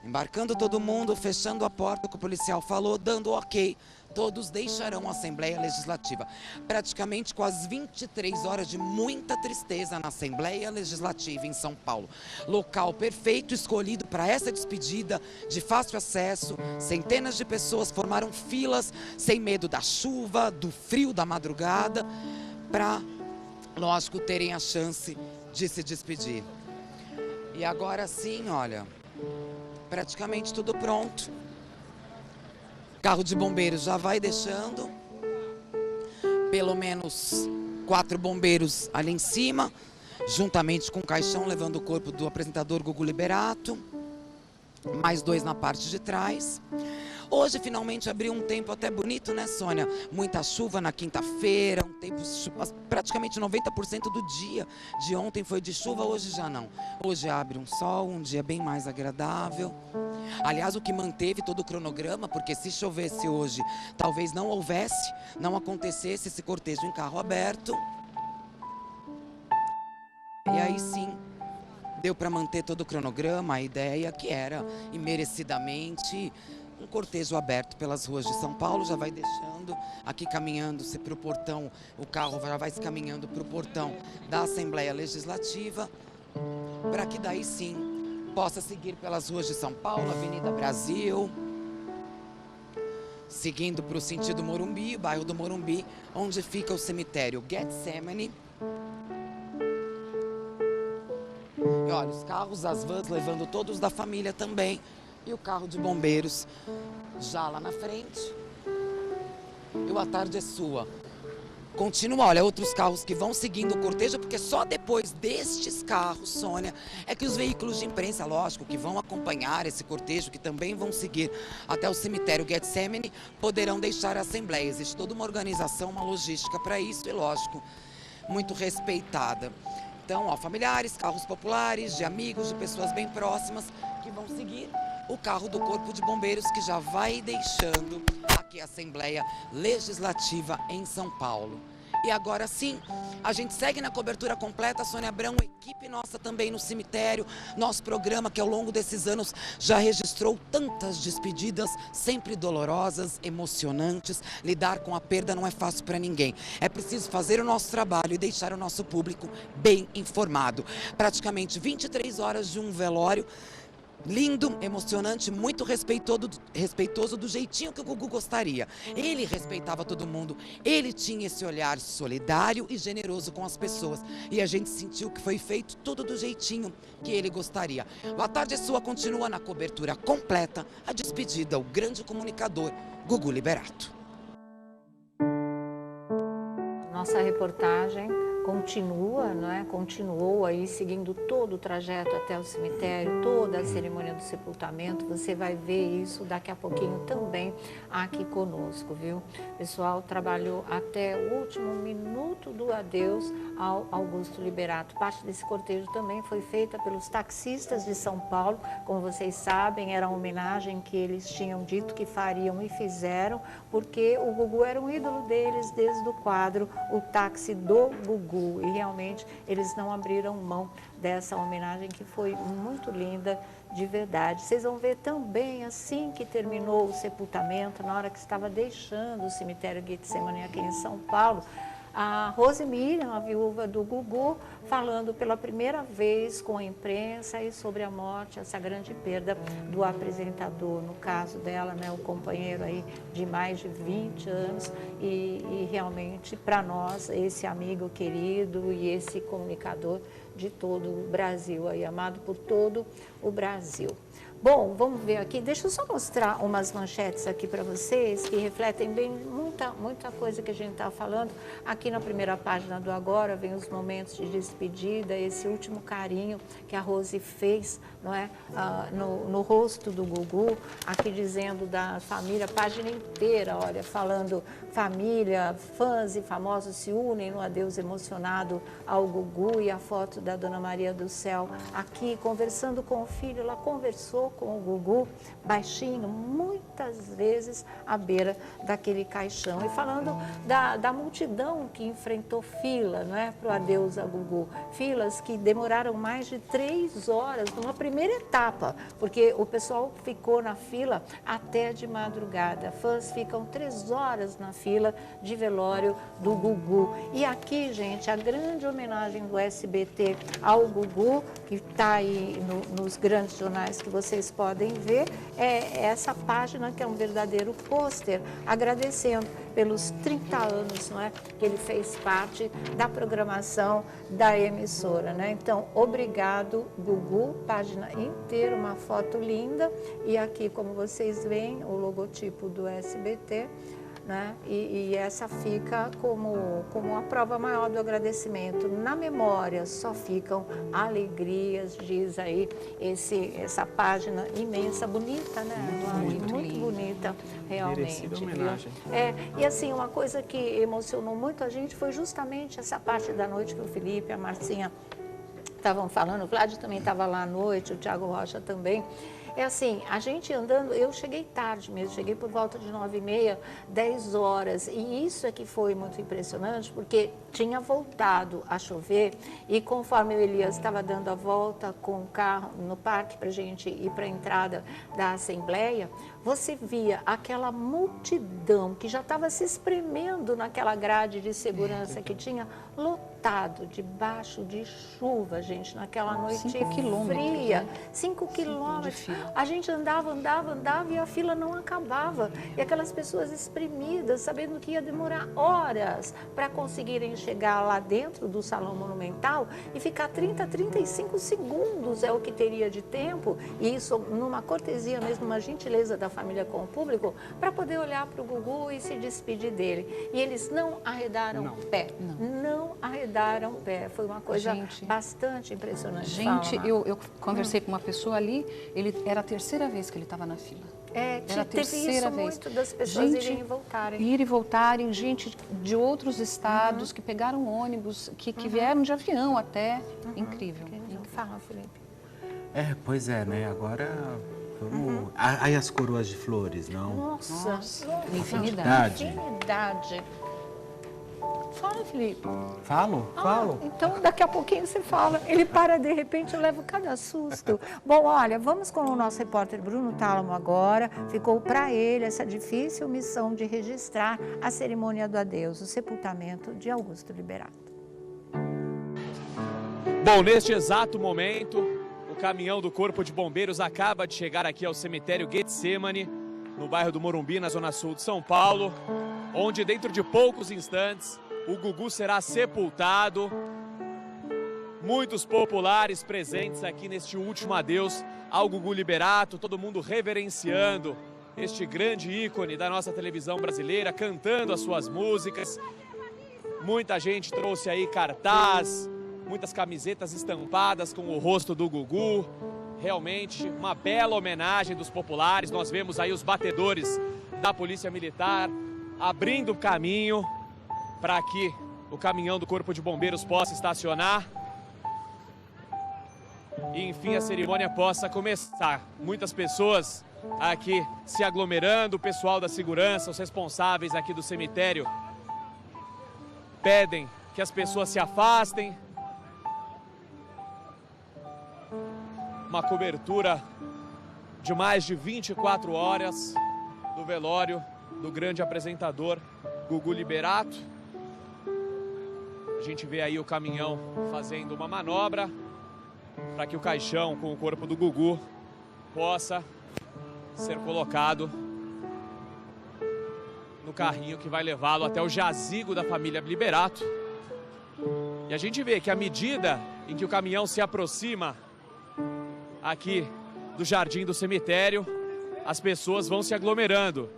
Speaker 3: Embarcando todo mundo, fechando a porta que o policial falou, dando ok. Todos deixarão a Assembleia Legislativa. Praticamente quase 23 horas de muita tristeza na Assembleia Legislativa em São Paulo. Local perfeito escolhido para essa despedida, de fácil acesso. Centenas de pessoas formaram filas, sem medo da chuva, do frio da madrugada, para, lógico, terem a chance de se despedir. E agora sim, olha, praticamente tudo pronto. Carro de bombeiros já vai deixando, pelo menos 4 bombeiros ali em cima, juntamente com o caixão levando o corpo do apresentador Gugu Liberato, mais 2 na parte de trás. Hoje finalmente abriu um tempo até bonito, né, Sônia? Muita chuva na quinta-feira, um tempo praticamente 90% do dia de ontem foi de chuva, hoje já não. Hoje abre um sol, um dia bem mais agradável. Aliás, o que manteve todo o cronograma, porque se chovesse hoje, talvez não houvesse, não acontecesse esse cortejo em carro aberto. E aí sim, deu para manter todo o cronograma, a ideia que era, imerecidamente, um cortejo aberto pelas ruas de São Paulo. Já vai deixando, aqui caminhando-se para o portão, o carro já vai se caminhando para o portão da Assembleia Legislativa, para que daí sim possa seguir pelas ruas de São Paulo, Avenida Brasil, seguindo para o sentido Morumbi, bairro do Morumbi, onde fica o cemitério Getsemane. E olha, os carros, as vans levando todos da família também, e o carro de bombeiros já lá na frente. E o A Tarde é Sua continua, olha, outros carros que vão seguindo o cortejo, porque só depois destes carros, Sônia, é que os veículos de imprensa, lógico, que vão acompanhar esse cortejo, que também vão seguir até o cemitério Getsemane, poderão deixar a Assembleia. Existe toda uma organização, uma logística para isso e, lógico, muito respeitada. Então, ó, familiares, carros populares, de amigos, de pessoas bem próximas, que vão seguir o carro do Corpo de Bombeiros, que já vai deixando aqui a Assembleia Legislativa em São Paulo. E agora sim, a gente segue na cobertura completa, Sônia Abrão, equipe nossa também no cemitério, nosso programa que ao longo desses anos já registrou tantas despedidas, sempre dolorosas, emocionantes. Lidar com a perda não é fácil para ninguém. É preciso fazer o nosso trabalho e deixar o nosso público bem informado. Praticamente 23 horas de um velório, lindo, emocionante, muito respeitoso do jeitinho que o Gugu gostaria. Ele respeitava todo mundo, ele tinha esse olhar solidário e generoso com as pessoas. E a gente sentiu que foi feito tudo do jeitinho que ele gostaria. O A Tarde é Sua continua na cobertura completa, a despedida, o grande comunicador Gugu Liberato.
Speaker 2: Nossa reportagem continua, não é? Continuou aí seguindo todo o trajeto até o cemitério, toda a cerimônia do sepultamento. Você vai ver isso daqui a pouquinho também aqui conosco, viu? O pessoal trabalhou até o último minuto do adeus ao Augusto Liberato. Parte desse cortejo também foi feita pelos taxistas de São Paulo. Como vocês sabem, era uma homenagem que eles tinham dito que fariam e fizeram, porque o Gugu era um ídolo deles desde o quadro O Táxi do Gugu. E realmente eles não abriram mão dessa homenagem que foi muito linda, de verdade. Vocês vão ver também, assim que terminou o sepultamento, na hora que estava deixando o cemitério Getsemane aqui em São Paulo, a Rose Miriam, a viúva do Gugu, falando pela primeira vez com a imprensa e sobre a morte, essa grande perda do apresentador, no caso dela, né, o companheiro aí de mais de 20 anos e realmente para nós, esse amigo querido e esse comunicador de todo o Brasil, aí, amado por todo o Brasil. Bom, vamos ver aqui, deixa eu só mostrar umas manchetes aqui para vocês que refletem bem muita coisa que a gente está falando. Aqui na primeira página do Agora vem os momentos de despedida, esse último carinho que a Rose fez, não é? No rosto do Gugu, aqui dizendo da família, página inteira, olha, falando família, fãs e famosos se unem no adeus emocionado ao Gugu, e a foto da Dona Maria do Céu aqui conversando com o filho. Ela conversou com o Gugu baixinho, muitas vezes à beira daquele caixão, e falando da multidão que enfrentou fila, não é, para o adeus a Gugu, filas que demoraram mais de 3 horas numa primeira etapa, porque o pessoal ficou na fila até de madrugada. Fãs ficam 3 horas na fila de velório do Gugu. E aqui, gente, a grande homenagem do SBT ao Gugu, que está aí nos grandes jornais que vocês podem ver, é essa página que é um verdadeiro pôster, agradecendo pelos 30 anos, não é, que ele fez parte da programação da emissora, né? Então, obrigado, Gugu, página inteira, uma foto linda, e aqui, como vocês veem, o logotipo do SBT, né? E essa fica como a prova maior do agradecimento. Na memória só ficam alegrias, diz aí essa página imensa, bonita, né? Muito bonita, realmente.
Speaker 8: Merecida homenagem.
Speaker 2: E assim, uma coisa que emocionou muito a gente foi justamente essa parte da noite que o Felipe e a Marcinha estavam falando. O Vlad também estava lá à noite, o Thiago Rocha também. É assim, a gente andando, eu cheguei tarde mesmo, cheguei por volta de 9h30, 10 horas, e isso é que foi muito impressionante, porque tinha voltado a chover, e conforme o Elias estava dando a volta com o carro no parque para a gente ir para a entrada da Assembleia, você via aquela multidão que já estava se espremendo naquela grade de segurança que tinha, lotado, debaixo de chuva, gente, naquela noite
Speaker 9: 5 quilômetros,
Speaker 2: fria,
Speaker 9: né?
Speaker 2: 5 quilômetros. A gente andava e a fila não acabava. E aquelas pessoas espremidas, sabendo que ia demorar horas para conseguirem chegar lá dentro do Salão Monumental e ficar 35 segundos é o que teria de tempo, e isso numa cortesia mesmo, uma gentileza da família com o público, para poder olhar para o Gugu e se despedir dele. E eles não arredaram pé. Não arredaram pé. Foi uma coisa bastante impressionante.
Speaker 9: Gente, eu conversei com uma pessoa ali, era a terceira vez que ele estava na fila. Era a terceira vez.
Speaker 2: Muito das pessoas irem e voltarem.
Speaker 9: Ir e voltarem, gente de outros estados que pegaram ônibus, que vieram de avião até. Incrível.
Speaker 2: Fala, Felipe.
Speaker 10: Pois é, né? Agora vamos... Aí as coroas de flores, não?
Speaker 2: Nossa.
Speaker 9: Infinidade.
Speaker 2: fala, Felipe?
Speaker 10: Falo?
Speaker 8: Falo.
Speaker 2: Então, daqui a pouquinho você fala. Ele para de repente, eu levo cada susto. Bom, olha, vamos com o nosso repórter Bruno Tálamo agora. Ficou para ele essa difícil missão de registrar a cerimônia do adeus, o sepultamento de Augusto Liberato.
Speaker 4: Bom, neste exato momento, o caminhão do Corpo de Bombeiros acaba de chegar aqui ao cemitério Getsemane, no bairro do Morumbi, na zona sul de São Paulo, onde dentro de poucos instantes o Gugu será sepultado. Muitos populares presentes aqui neste último adeus ao Gugu Liberato, todo mundo reverenciando este grande ícone da nossa televisão brasileira, cantando as suas músicas. Muita gente trouxe aí cartaz, muitas camisetas estampadas com o rosto do Gugu. Realmente uma bela homenagem dos populares. Nós vemos aí os batedores da Polícia Militar abrindo caminho para que o caminhão do Corpo de Bombeiros possa estacionar e, enfim, a cerimônia possa começar. Muitas pessoas aqui se aglomerando, o pessoal da segurança, os responsáveis aqui do cemitério pedem que as pessoas se afastem. Uma cobertura de mais de 24 horas do velório do grande apresentador Gugu Liberato. A gente vê aí o caminhão fazendo uma manobra para que o caixão com o corpo do Gugu possa ser colocado no carrinho que vai levá-lo até o jazigo da família Liberato. E a gente vê que à medida em que o caminhão se aproxima aqui do jardim do cemitério, as pessoas vão se aglomerando.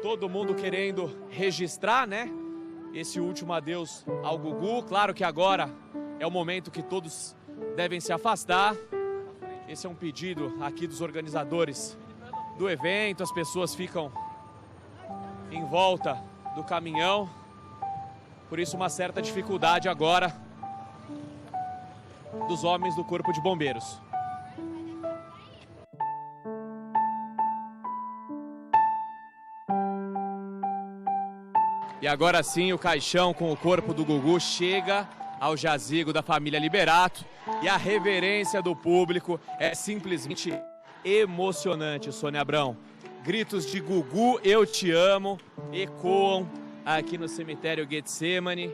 Speaker 4: Todo mundo querendo registrar, né, esse último adeus ao Gugu. Claro que agora é o momento que todos devem se afastar. Esse é um pedido aqui dos organizadores do evento. As pessoas ficam em volta do caminhão. Por isso, uma certa dificuldade agora dos homens do Corpo de Bombeiros. E agora sim, o caixão com o corpo do Gugu chega ao jazigo da família Liberato e a reverência do público é simplesmente emocionante, Sônia Abrão. Gritos de Gugu, eu te amo, ecoam aqui no cemitério Getsemane.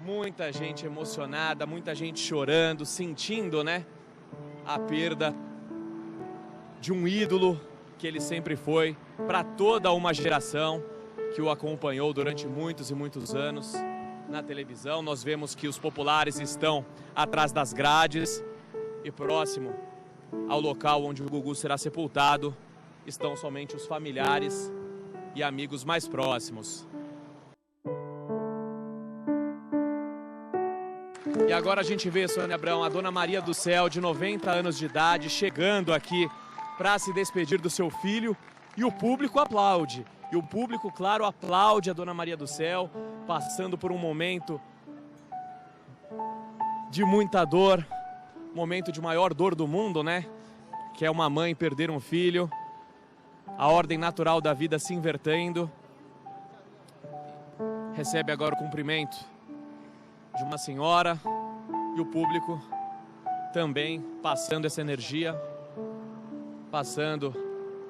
Speaker 4: Muita gente emocionada, muita gente chorando, sentindo, né, a perda de um ídolo que ele sempre foi para toda uma geração que o acompanhou durante muitos e muitos anos na televisão. Nós vemos que os populares estão atrás das grades e próximo ao local onde o Gugu será sepultado estão somente os familiares e amigos mais próximos. E agora a gente vê, Sônia Abrão, a Dona Maria do Céu, de 90 anos de idade, chegando aqui para se despedir do seu filho, e o público aplaude. E o público, claro, aplaude a Dona Maria do Céu, passando por um momento de muita dor, momento de maior dor do mundo, né? Que é uma mãe perder um filho, a ordem natural da vida se invertendo. Recebe agora o cumprimento de uma senhora e o público também passando essa energia, passando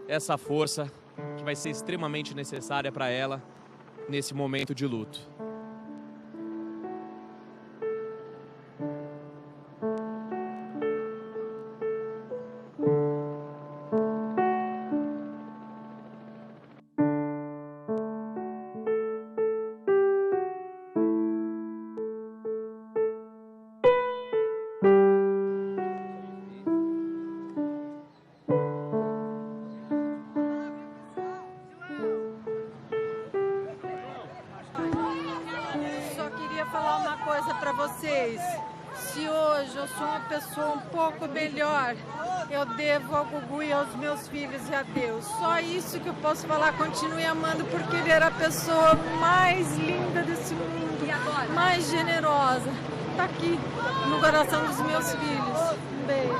Speaker 4: essa força que vai ser extremamente necessária para ela nesse momento de luto.
Speaker 11: Se hoje eu sou uma pessoa um pouco melhor, eu devo ao Gugu e aos meus filhos e a Deus. Só isso que eu posso falar. Continue amando, porque ele era a pessoa mais linda desse mundo, mais generosa. Está aqui no coração dos meus filhos. Um beijo.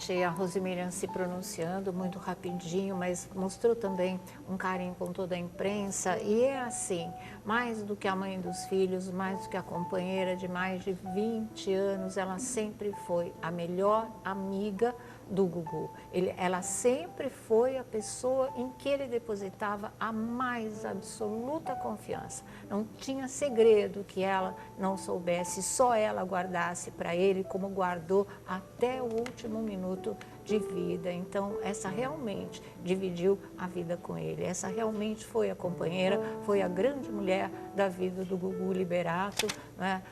Speaker 2: gente a Rosemiriam se pronunciando muito rapidinho, mas mostrou também um carinho com toda a imprensa. E é assim, mais do que a mãe dos filhos, mais do que a companheira de mais de 20 anos, ela sempre foi a melhor amiga do Gugu. Ela sempre foi a pessoa em que ele depositava a mais absoluta confiança. Não tinha segredo que ela não soubesse, só ela guardasse para ele, como guardou até o último minuto de vida. Então, essa realmente dividiu a vida com ele. Essa realmente foi a companheira, foi a grande mulher da vida do Gugu Liberato, né?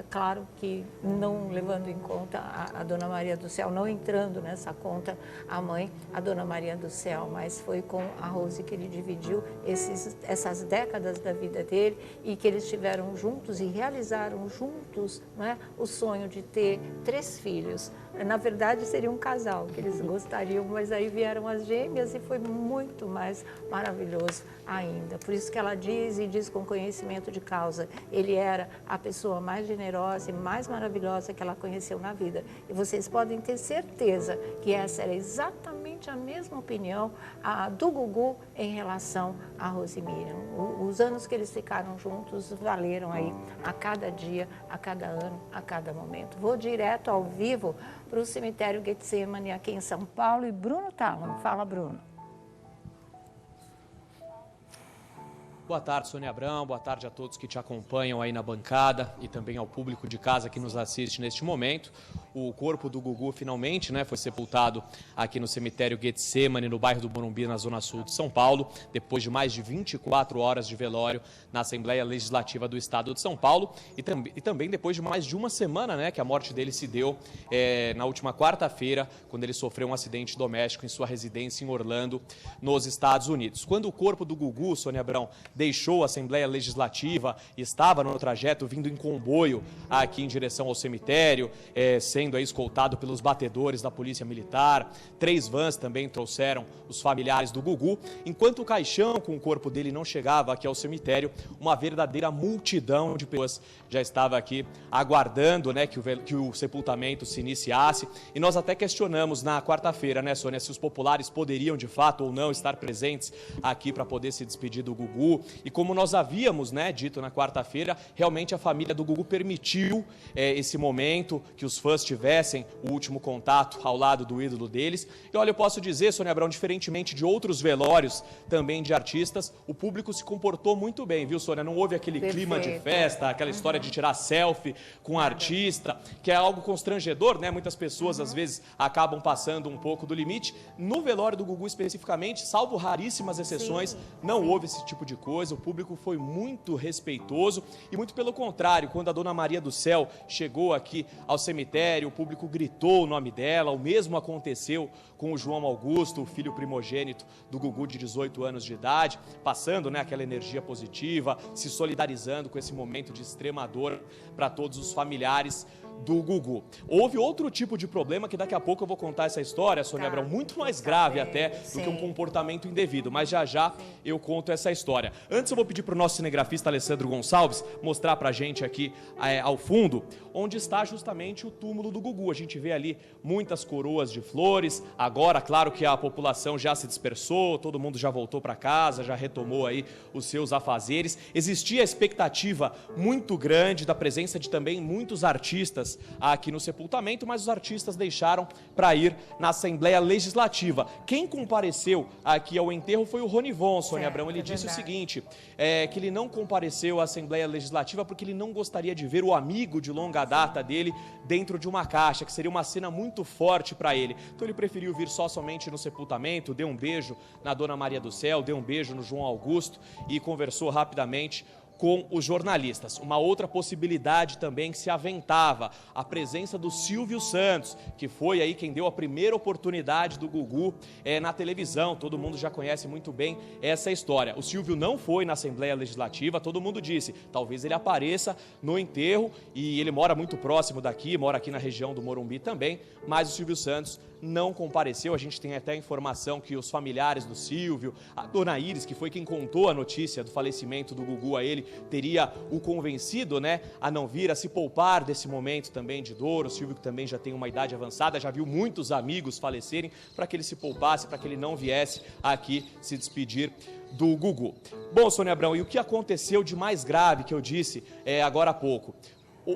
Speaker 2: Claro que não levando em conta a Dona Maria do Céu, não entrando nessa conta a mãe, a Dona Maria do Céu, mas foi com a Rose que ele dividiu essas décadas da vida dele e que eles estiveram juntos e realizaram juntos, né, o sonho de ter 3 filhos. Na verdade, seria um casal que eles gostariam, mas aí vieram as gêmeas e foi muito mais maravilhoso ainda. Por isso que ela diz, e diz com conhecimento de causa, ele era a pessoa mais generosa e mais maravilhosa que ela conheceu na vida. E vocês podem ter certeza que essa era exatamente a mesma opinião do Gugu em relação a Rosemiriam. Os anos que eles ficaram juntos valeram aí a cada dia, a cada ano, a cada momento. Vou direto ao vivo para o cemitério Getsemane aqui em São Paulo e Bruno Tálamo. Fala, Bruno.
Speaker 4: Boa tarde, Sônia Abrão. Boa tarde a todos que te acompanham aí na bancada e também ao público de casa que nos assiste neste momento. O corpo do Gugu finalmente, né, foi sepultado aqui no cemitério Getsemane, no bairro do Morumbi, na zona sul de São Paulo, depois de mais de 24 horas de velório na Assembleia Legislativa do Estado de São Paulo e também depois de mais de uma semana, né, que a morte dele se deu na última quarta-feira, quando ele sofreu um acidente doméstico em sua residência em Orlando, nos Estados Unidos. Quando o corpo do Gugu, Sônia Abrão, deixou a Assembleia Legislativa e estava no trajeto vindo em comboio aqui em direção ao cemitério, sendo aí escoltado pelos batedores da Polícia Militar. 3 vans também trouxeram os familiares do Gugu. Enquanto o caixão com o corpo dele não chegava aqui ao cemitério, uma verdadeira multidão de pessoas já estava aqui aguardando, né, que o sepultamento se iniciasse. E nós até questionamos na quarta-feira, né, Sônia, se os populares poderiam de fato ou não estar presentes aqui para poder se despedir do Gugu. E como nós havíamos, né, dito na quarta-feira, realmente a família do Gugu permitiu esse momento, que os fãs tivessem o último contato ao lado do ídolo deles. E olha, eu posso dizer, Sônia Abrão, diferentemente de outros velórios também de artistas, o público se comportou muito bem, viu, Sônia? Não houve aquele clima de festa, aquela história de tirar selfie com o artista, que é algo constrangedor, né? Muitas pessoas, às vezes, acabam passando um pouco do limite. No velório do Gugu, especificamente, salvo raríssimas exceções, não houve esse tipo de coisa. O público foi muito respeitoso e muito pelo contrário, quando a Dona Maria do Céu chegou aqui ao cemitério, o público gritou o nome dela. O mesmo aconteceu com o João Augusto, o filho primogênito do Gugu de 18 anos de idade, passando, né, aquela energia positiva, se solidarizando com esse momento de extrema dor para todos os familiares do Gugu. Houve outro tipo de problema que daqui a pouco eu vou contar essa história, Sônia Abrão, muito mais grave até do que um comportamento indevido, mas já eu conto essa história. Antes eu vou pedir para o nosso cinegrafista Alessandro Gonçalves mostrar para a gente aqui ao fundo, onde está justamente o túmulo do Gugu. A gente vê ali muitas coroas de flores. Agora, claro que a população já se dispersou, todo mundo já voltou para casa, já retomou aí os seus afazeres. Existia a expectativa muito grande da presença de também muitos artistas aqui no sepultamento, mas os artistas deixaram para ir na Assembleia Legislativa. Quem compareceu aqui ao enterro foi o Ronivon, Sônia Abrão. Ele disse o seguinte, que ele não compareceu à Assembleia Legislativa porque ele não gostaria de ver o amigo de longa data dele dentro de uma caixa, que seria uma cena muito forte para ele. Então ele preferiu vir somente no sepultamento, deu um beijo na Dona Maria do Céu, deu um beijo no João Augusto e conversou rapidamente com os jornalistas. Uma outra possibilidade também que se aventava, a presença do Silvio Santos, que foi aí quem deu a primeira oportunidade do Gugu na televisão. Todo mundo já conhece muito bem essa história. O Silvio não foi na Assembleia Legislativa, todo mundo disse, talvez ele apareça no enterro, e ele mora muito próximo daqui, mora aqui na região do Morumbi também, mas o Silvio Santos não compareceu. A gente tem até a informação que os familiares do Silvio, a Dona Iris, que foi quem contou a notícia do falecimento do Gugu a ele, teria o convencido, né, a não vir, a se poupar desse momento também de dor. O Silvio, que também já tem uma idade avançada, já viu muitos amigos falecerem, para que ele se poupasse, para que ele não viesse aqui se despedir do Gugu. Bom, Sônia Abrão, e o que aconteceu de mais grave que eu disse agora há pouco?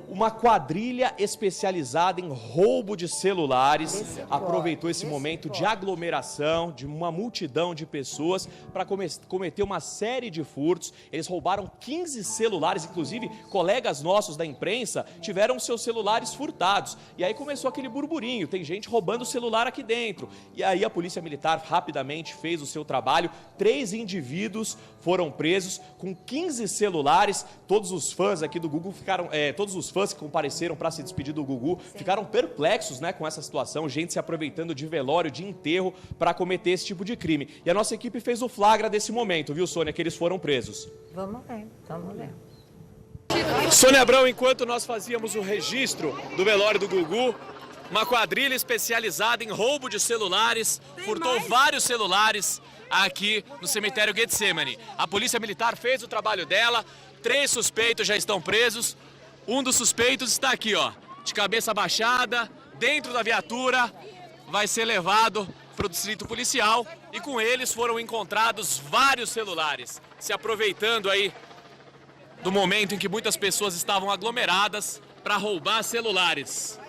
Speaker 4: Uma quadrilha especializada em roubo de celulares aproveitou esse momento de aglomeração, de uma multidão de pessoas, para cometer uma série de furtos. Eles roubaram 15 celulares, inclusive colegas nossos da imprensa tiveram seus celulares furtados. E aí começou aquele burburinho, tem gente roubando o celular aqui dentro. E aí a Polícia Militar rapidamente fez o seu trabalho, 3 indivíduos foram presos com 15 celulares. Todos os fãs aqui do Gugu ficaram, todos os fãs que compareceram para se despedir do Gugu ficaram perplexos, né, com essa situação, gente se aproveitando de velório, de enterro para cometer esse tipo de crime. E a nossa equipe fez o flagra desse momento, viu, Sônia, que eles foram presos.
Speaker 2: Vamos ver, vamos ver.
Speaker 4: Sônia Abrão, enquanto nós fazíamos o registro do velório do Gugu, uma quadrilha especializada em roubo de celulares furtou vários celulares aqui no cemitério Getsemane. A Polícia Militar fez o trabalho dela, 3 suspeitos já estão presos. Um dos suspeitos está aqui, ó, de cabeça baixada, dentro da viatura, vai ser levado para o distrito policial e com eles foram encontrados vários celulares, se aproveitando aí do momento em que muitas pessoas estavam aglomeradas para roubar celulares.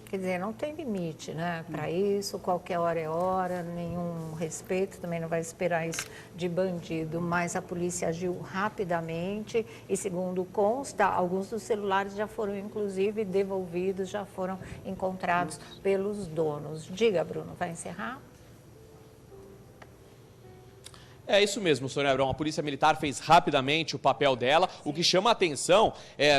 Speaker 2: Quer dizer, não tem limite, né, para isso, qualquer hora é hora, nenhum respeito, também não vai esperar isso de bandido, mas a polícia agiu rapidamente e, segundo consta, alguns dos celulares já foram, inclusive, devolvidos, já foram encontrados pelos donos. Diga, Bruno, vai encerrar?
Speaker 4: É isso mesmo, Sônia Abrão. A Polícia Militar fez rapidamente o papel dela. O que chama a atenção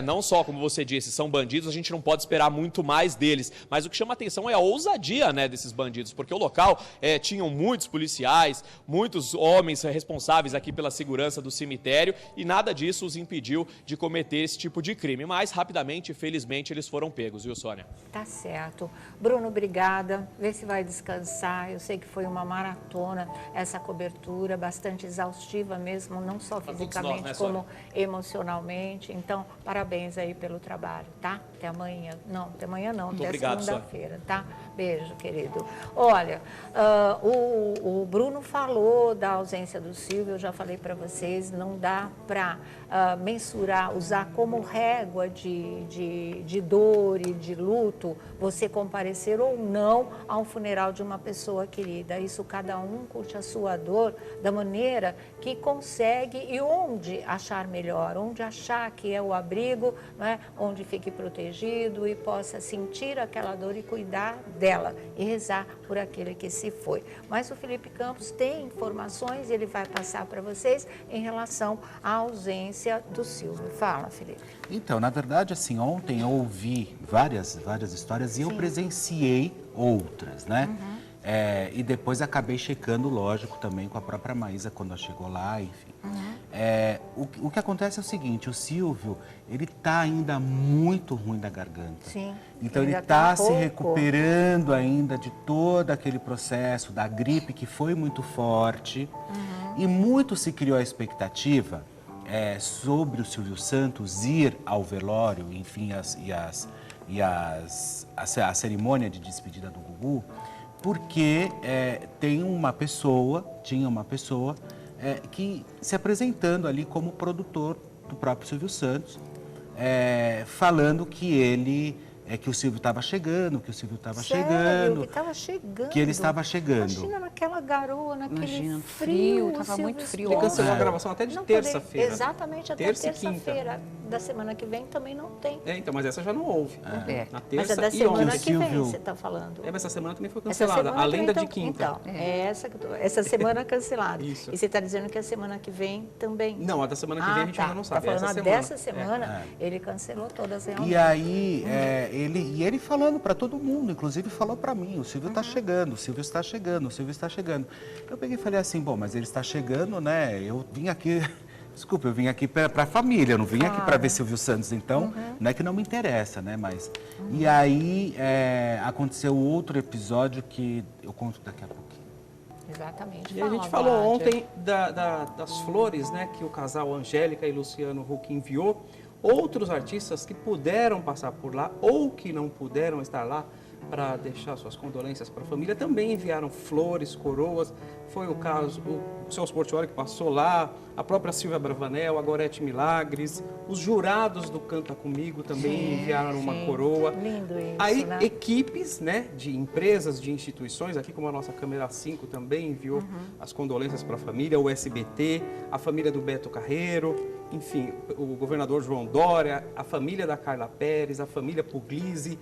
Speaker 4: não só, como você disse, são bandidos, a gente não pode esperar muito mais deles, mas o que chama a atenção é a ousadia, né, desses bandidos, porque o local tinham muitos policiais, muitos homens responsáveis aqui pela segurança do cemitério e nada disso os impediu de cometer esse tipo de crime. Mas rapidamente, felizmente, eles foram pegos, viu, Sônia?
Speaker 2: Tá certo. Bruno, obrigada. Vê se vai descansar. Eu sei que foi uma maratona essa cobertura, bastante exaustiva mesmo, não só fisicamente, nós, né, como emocionalmente. Então, parabéns aí pelo trabalho, tá? Até amanhã. Não, até amanhã não, até segunda-feira, tá? Beijo, querido. Olha, o Bruno falou da ausência do Silvio, eu já falei para vocês, não dá para mensurar, usar como régua de dor e de luto, você comparecer ou não a um funeral de uma pessoa querida. Isso cada um curte a sua dor da maneira que consegue e onde achar melhor, onde achar que é o abrigo, né? Onde fique protegido e possa sentir aquela dor e cuidar dela e rezar por aquele que se foi. Mas o Felipe Campos tem informações, ele vai passar para vocês em relação à ausência do Silvio. Fala, Felipe.
Speaker 10: Então, na verdade, assim, ontem eu ouvi várias histórias e eu presenciei outras, né? E depois acabei checando, lógico, também com a própria Maísa quando ela chegou lá, enfim. O que acontece é o seguinte, o Silvio, ele está ainda muito ruim da garganta.
Speaker 2: Sim.
Speaker 10: Então ele está se recuperando ainda de todo aquele processo da gripe que foi muito forte. E muito se criou a expectativa sobre o Silvio Santos ir ao velório, enfim, a cerimônia de despedida do Gugu, porque tinha uma pessoa que se apresentando ali como produtor do próprio Silvio Santos, falando que que o Silvio estava chegando, que ele estava chegando.
Speaker 2: Imagina naquela garoa, naquele
Speaker 9: frio, estava muito frio.
Speaker 8: Ele cancelou a gravação até de terça-feira.
Speaker 2: Exatamente, até terça-feira da semana que vem também não tem.
Speaker 8: Então, mas essa já não houve. Na terça
Speaker 2: mas é da semana que vem, você está falando.
Speaker 8: Mas essa semana também foi cancelada, além da de quinta.
Speaker 2: Então, essa semana cancelada. Isso. E você está dizendo que a semana que vem também?
Speaker 8: Não, a da semana que vem a gente ainda não sabe.
Speaker 2: Está falando dessa semana, ele cancelou todas realmente.
Speaker 10: E aí, ele falando para todo mundo, inclusive falou para mim, o Silvio está chegando, o Silvio está chegando, o Silvio está chegando. Eu peguei e falei assim, bom, mas ele está chegando, né? Eu vim aqui, desculpa, eu vim aqui para a família, eu não vim aqui para ver Silvio Santos, então não é que não me interessa, né? Mas e aí aconteceu outro episódio que eu conto daqui a pouquinho.
Speaker 2: Exatamente.
Speaker 8: E a gente falou ontem das flores, né, que o casal Angélica e Luciano Huck enviou. Outros artistas que puderam passar por lá ou que não puderam estar lá para deixar suas condolências para a família também enviaram flores, coroas. Foi o caso o Celso Portiolli, que passou lá, a própria Silvia Bravanel, a Gorete Milagres, os jurados do Canta Comigo também enviaram uma coroa.
Speaker 2: Lindo isso,
Speaker 8: aí,
Speaker 2: né?
Speaker 8: equipes, né, de empresas, de instituições, aqui como a nossa Câmera 5 também enviou as condolências para a família, o SBT, a família do Beto Carreiro, enfim, o governador João Dória, a família da Carla Pérez, a família Puglisi.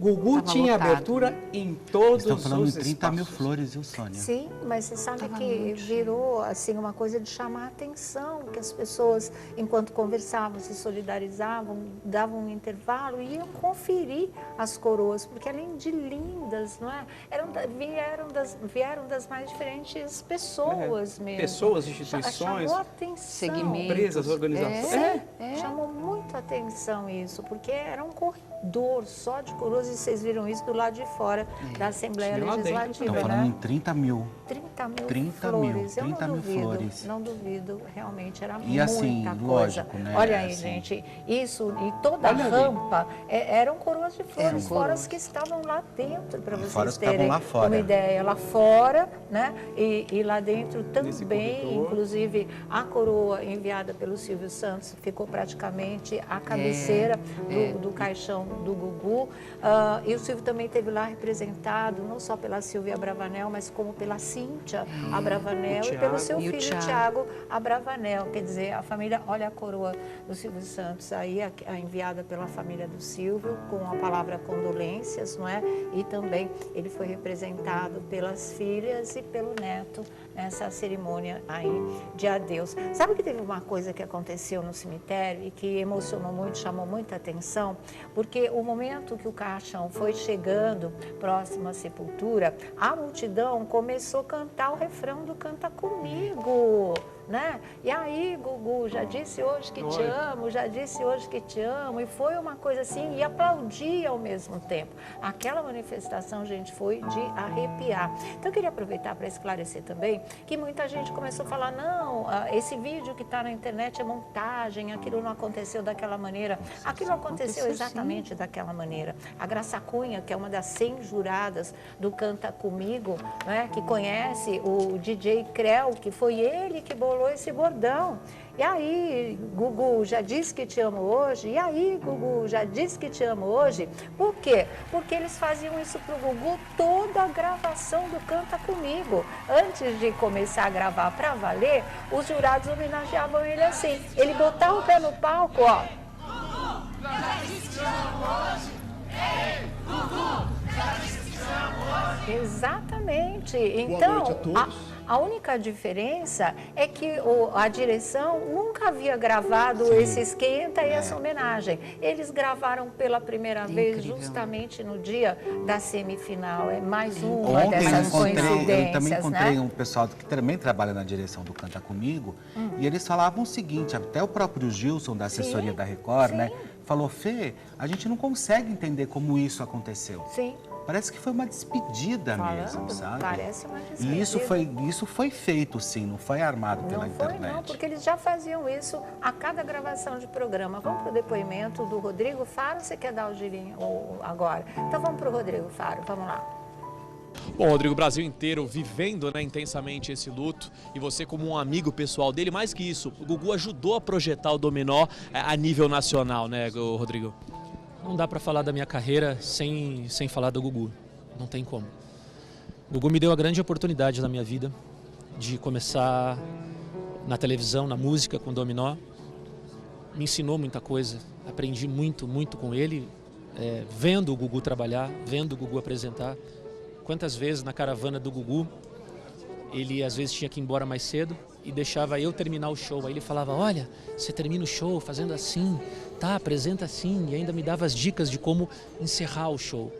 Speaker 8: Gugu tinha abertura em todos os espaços.
Speaker 10: Estão falando em 30 mil flores, viu, Sônia?
Speaker 2: Sim, mas você sabe que virou assim uma coisa de chamar a atenção, que as pessoas, enquanto conversavam, se solidarizavam, davam um intervalo e iam conferir as coroas, porque além de lindas, não é? Vieram das mais diferentes pessoas mesmo.
Speaker 8: Pessoas, instituições,
Speaker 2: chamou atenção.
Speaker 8: empresas, organizações.
Speaker 2: Chamou muito atenção isso, porque era um corredor só de coroas. E vocês viram isso do lado de fora da Assembleia Legislativa,
Speaker 10: Estão falando em 30 mil.
Speaker 2: 30 mil
Speaker 10: 30
Speaker 2: flores.
Speaker 10: mil, 30 mil flores.
Speaker 2: Não duvido, realmente era
Speaker 10: E
Speaker 2: muita
Speaker 10: assim,
Speaker 2: coisa.
Speaker 10: lógico, né?
Speaker 2: Olha aí,
Speaker 10: assim,
Speaker 2: gente, isso e toda a rampa eram coroas de flores, fora as que estavam lá dentro, para vocês terem uma ideia. Lá fora, né? E lá dentro também, inclusive a coroa enviada pelo Silvio Santos ficou praticamente a cabeceira do caixão do Gugu. E o Silvio também esteve lá representado, não só pela Silvia Abravanel, mas como pela Cíntia Abravanel e pelo seu filho Tiago Abravanel. Quer dizer, a família, olha a coroa do Silvio Santos aí, a enviada pela família do Silvio, com a palavra condolências, não é? E também ele foi representado pelas filhas e pelo neto nessa cerimônia aí de adeus. Sabe que teve uma coisa que aconteceu no cemitério e que emocionou muito, chamou muita atenção? Porque o momento que o caixão foi chegando próximo à sepultura, a multidão começou a cantar o refrão do Canta Comigo, né? E aí, Gugu, já disse hoje que te amo, já disse hoje que te amo, e foi uma coisa assim, e aplaudia ao mesmo tempo. Aquela manifestação, gente, foi de arrepiar. Então, eu queria aproveitar para esclarecer também que muita gente começou a falar, não, esse vídeo que está na internet é montagem, aquilo não aconteceu daquela maneira. Aquilo aconteceu exatamente daquela maneira. A Graça Cunha, que é uma das 100 juradas do Canta Comigo, né, que conhece o DJ Creu, que foi ele que bolou esse bordão. E aí, Gugu, já disse que te amo hoje? E aí, Gugu, já disse que te amo hoje? Por quê? Porque eles faziam isso pro Gugu toda a gravação do Canta Comigo. Antes de começar a gravar para valer, os jurados homenageavam ele assim. Ele botava o pé no palco, ó. Exatamente. Então, a única diferença é que a direção nunca havia gravado esse esquenta e essa homenagem. Eles gravaram pela primeira vez justamente no dia da semifinal. É mais uma dessas coincidências.
Speaker 10: Eu também encontrei um pessoal que também trabalha na direção do Canta Comigo e eles falavam o seguinte, até o próprio Gilson da assessoria da Record, né, falou, Fê, a gente não consegue entender como isso aconteceu.
Speaker 2: Sim.
Speaker 10: Parece que foi uma despedida mesmo, sabe?
Speaker 2: Parece uma despedida.
Speaker 10: E isso foi feito, sim, não foi armado pela internet.
Speaker 2: Não, porque eles já faziam isso a cada gravação de programa. Vamos para o depoimento do Rodrigo Faro, você quer dar o girinho agora? Então vamos para o Rodrigo Faro, vamos lá.
Speaker 4: Bom, Rodrigo, o Brasil inteiro vivendo, né, intensamente esse luto, e você como um amigo pessoal dele, mais que isso, o Gugu ajudou a projetar o Dominó a nível nacional, né, Rodrigo?
Speaker 12: Não dá para falar da minha carreira sem falar do Gugu, não tem como. O Gugu me deu a grande oportunidade na minha vida de começar na televisão, na música com o Dominó. Me ensinou muita coisa, aprendi muito com ele, vendo o Gugu trabalhar, vendo o Gugu apresentar. Quantas vezes na caravana do Gugu, ele às vezes tinha que ir embora mais cedo e deixava eu terminar o show. Aí ele falava, olha, você termina o show fazendo assim, tá, apresenta assim, e ainda me dava as dicas de como encerrar o show.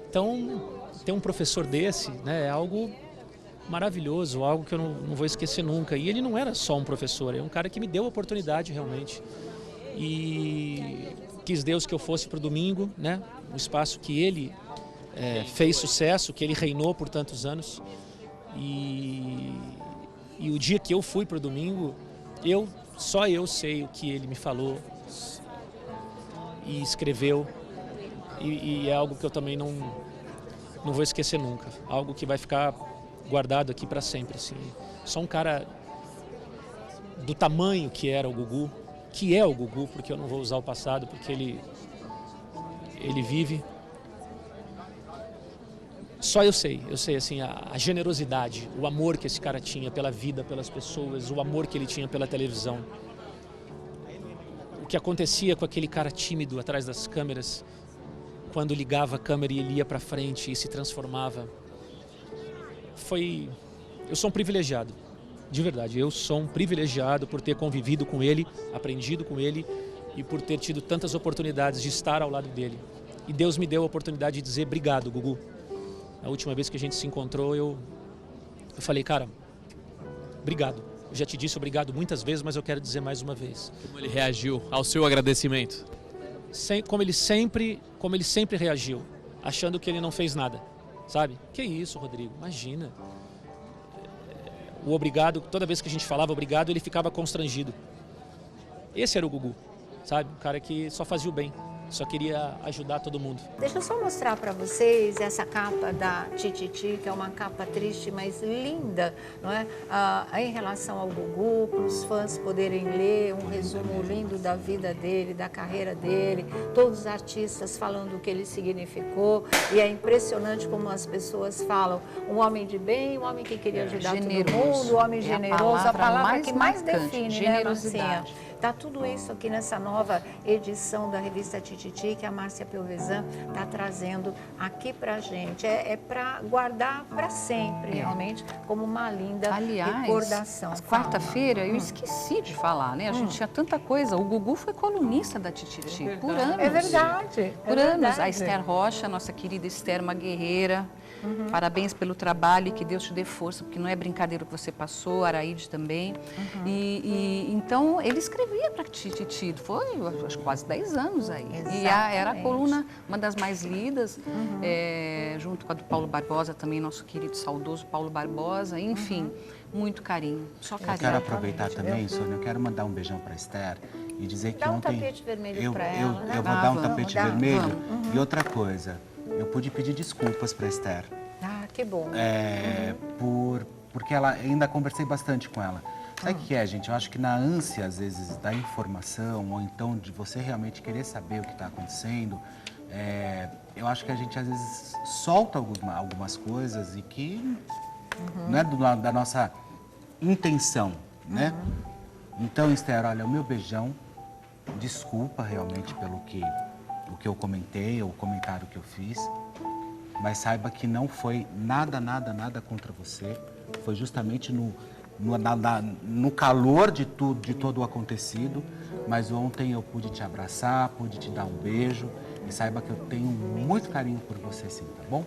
Speaker 12: Então, ter um professor desse, né, é algo maravilhoso, algo que eu não vou esquecer nunca. E ele não era só um professor, é um cara que me deu a oportunidade realmente. E quis Deus que eu fosse para o domingo, né, o espaço que ele fez sucesso, que ele reinou por tantos anos. E o dia que eu fui para o domingo, só eu sei o que ele me falou e escreveu. E é algo que eu também não vou esquecer nunca. Algo que vai ficar guardado aqui para sempre. Assim. Só um cara do tamanho que era o Gugu, que é o Gugu, porque eu não vou usar o passado, porque ele vive. Só eu sei assim, a generosidade, o amor que esse cara tinha pela vida, pelas pessoas, o amor que ele tinha pela televisão. O que acontecia com aquele cara tímido atrás das câmeras, quando ligava a câmera e ele ia para frente e se transformava. Eu sou um privilegiado, de verdade, eu sou um privilegiado por ter convivido com ele, aprendido com ele e por ter tido tantas oportunidades de estar ao lado dele. E Deus me deu a oportunidade de dizer obrigado, Gugu. A última vez que a gente se encontrou, eu falei, cara, obrigado. Eu já te disse obrigado muitas vezes, mas eu quero dizer mais uma vez.
Speaker 4: Como ele reagiu ao seu agradecimento?
Speaker 12: Como ele sempre reagiu, achando que ele não fez nada, sabe? Que isso, Rodrigo, imagina. O obrigado, toda vez que a gente falava obrigado, ele ficava constrangido. Esse era o Gugu, sabe? Um cara que só fazia o bem. Só queria ajudar todo mundo.
Speaker 2: Deixa eu só mostrar para vocês essa capa da Tititi, que é uma capa triste, mas linda, não é? Em relação ao Gugu, para os fãs poderem ler um resumo lindo da vida dele, da carreira dele, todos os artistas falando o que ele significou. E é impressionante como as pessoas falam, um homem de bem, um homem que queria ajudar todo mundo, um homem generoso, a palavra que mais define,
Speaker 9: generosidade.
Speaker 2: Né, Marcinha? Está tudo isso aqui nessa nova edição da revista Tititi, que a Márcia Pelvezan está trazendo aqui para a gente. É para guardar para sempre, realmente, como uma linda recordação.
Speaker 9: Quarta-feira eu esqueci de falar, né? A gente tinha tanta coisa. O Gugu foi colunista da Tititi por anos.
Speaker 2: É verdade.
Speaker 9: Por anos. A Esther Rocha, nossa querida Esther, uma guerreira. Parabéns pelo trabalho e que Deus te dê força, porque não é brincadeira o que você passou, Araíde também. Então, ele escrevia para Tititi, foi acho, quase 10 anos aí.
Speaker 2: Exatamente.
Speaker 9: E era a coluna, uma das mais lidas, junto com a do Paulo Barbosa, também nosso querido saudoso Paulo Barbosa, enfim, muito carinho, só carinho.
Speaker 10: Eu quero aproveitar também, Sônia, eu quero mandar um beijão para a Esther e dizer que ontem...
Speaker 2: Dá um tapete vermelho para ela, né?
Speaker 10: Eu vou dar um tapete vermelho. E outra coisa, eu pude pedir desculpas para a Esther.
Speaker 2: Ah, que bom.
Speaker 10: Porque ela, ainda conversei bastante com ela. Sabe o que é, gente? Eu acho que na ânsia, às vezes, da informação, ou então de você realmente querer saber o que está acontecendo, eu acho que a gente, às vezes, solta algumas coisas e que não é da nossa intenção, né? Então, Esther, olha, o meu beijão, desculpa realmente pelo que eu comentei, ou o comentário que eu fiz, mas saiba que não foi nada contra você, foi justamente no calor de todo o acontecido, mas ontem eu pude te abraçar, pude te dar um beijo, e saiba que eu tenho muito carinho por você sim, tá bom?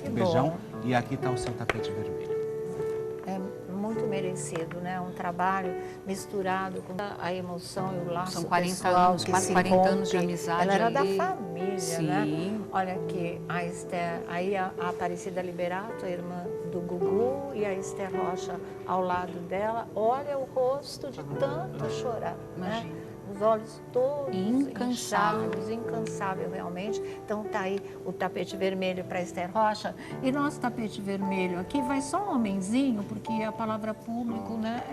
Speaker 10: Um beijão, e aqui está o seu tapete vermelho.
Speaker 2: É muito merecido, né? Um trabalho misturado com a emoção e o laço
Speaker 9: São 40
Speaker 2: pessoal,
Speaker 9: anos,
Speaker 2: que
Speaker 9: quase
Speaker 2: se
Speaker 9: 40
Speaker 2: rompe.
Speaker 9: anos de amizade.
Speaker 2: Ela era
Speaker 9: ali.
Speaker 2: da família,
Speaker 9: Sim.
Speaker 2: né? Olha aqui, a Esther, aí a Aparecida Liberato, a irmã do Gugu, e a Esther Rocha ao lado dela. Olha o rosto de tanto chorar, né? Os olhos todos inchados, incansável realmente. Então tá aí o tapete vermelho para Esther Rocha. E nosso tapete vermelho aqui vai só um homenzinho, porque a palavra público, né,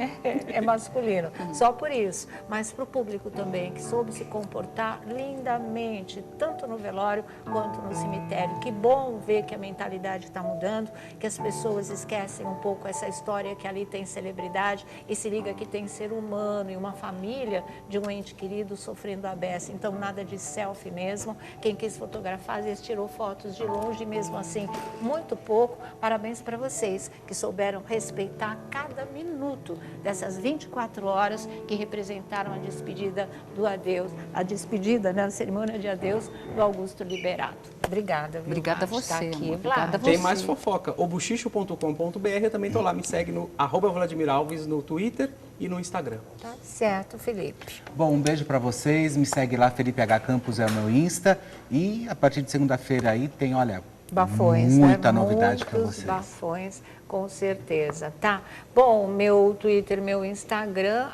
Speaker 2: é masculino. Só por isso. Mas para o público também, que soube se comportar lindamente, tanto no velório quanto no cemitério. Que bom ver que a mentalidade está mudando, que as pessoas esquecem um pouco essa história que ali tem celebridade e se liga que tem ser humano e uma família de um ente querido sofrendo a beça. Então, nada de selfie mesmo. Quem quis fotografar, às vezes tirou fotos de longe, mesmo assim, muito pouco. Parabéns para vocês que souberam respeitar cada minuto dessas 24 horas que representaram a despedida do adeus, a despedida, né, a cerimônia de adeus do Augusto Liberato. Obrigada, viu?
Speaker 9: Obrigada a você.
Speaker 2: Aqui.
Speaker 9: Obrigada a você.
Speaker 8: Tem mais fofoca. Obuchicho.com.br, eu também estou lá. Me segue no @Vladimir Alves no Twitter e no Instagram.
Speaker 2: Tá certo, Felipe.
Speaker 10: Bom, um beijo para vocês. Me segue lá, Felipe H. Campos é o meu Insta. E a partir de segunda-feira aí tem, olha,
Speaker 2: bafões,
Speaker 10: Muita
Speaker 2: né?
Speaker 10: novidade para
Speaker 2: Muitos
Speaker 10: vocês.
Speaker 2: bafões, com certeza, tá? Bom, meu Twitter, meu Instagram,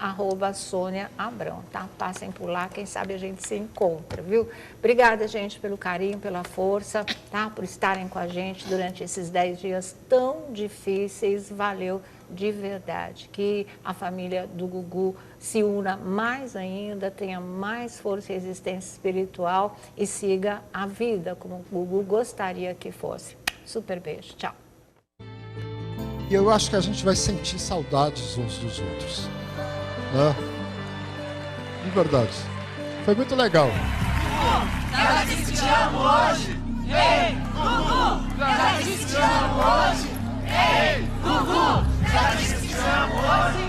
Speaker 2: @SôniaAbrão, tá? Passem por lá, quem sabe a gente se encontra, viu? Obrigada, gente, pelo carinho, pela força, tá? Por estarem com a gente durante esses 10 dias tão difíceis, valeu de verdade. Que a família do Gugu se una mais ainda, tenha mais força e resistência espiritual e siga a vida como o Gugu gostaria que fosse. Super beijo, tchau.
Speaker 1: E eu acho que a gente vai sentir saudades uns dos outros, né? De verdade. Foi muito legal.
Speaker 13: Ela disse que te amo hoje. Ei, Gugu! Ela disse que te amo hoje. Ei, Gugu! Ela disse que te amo hoje.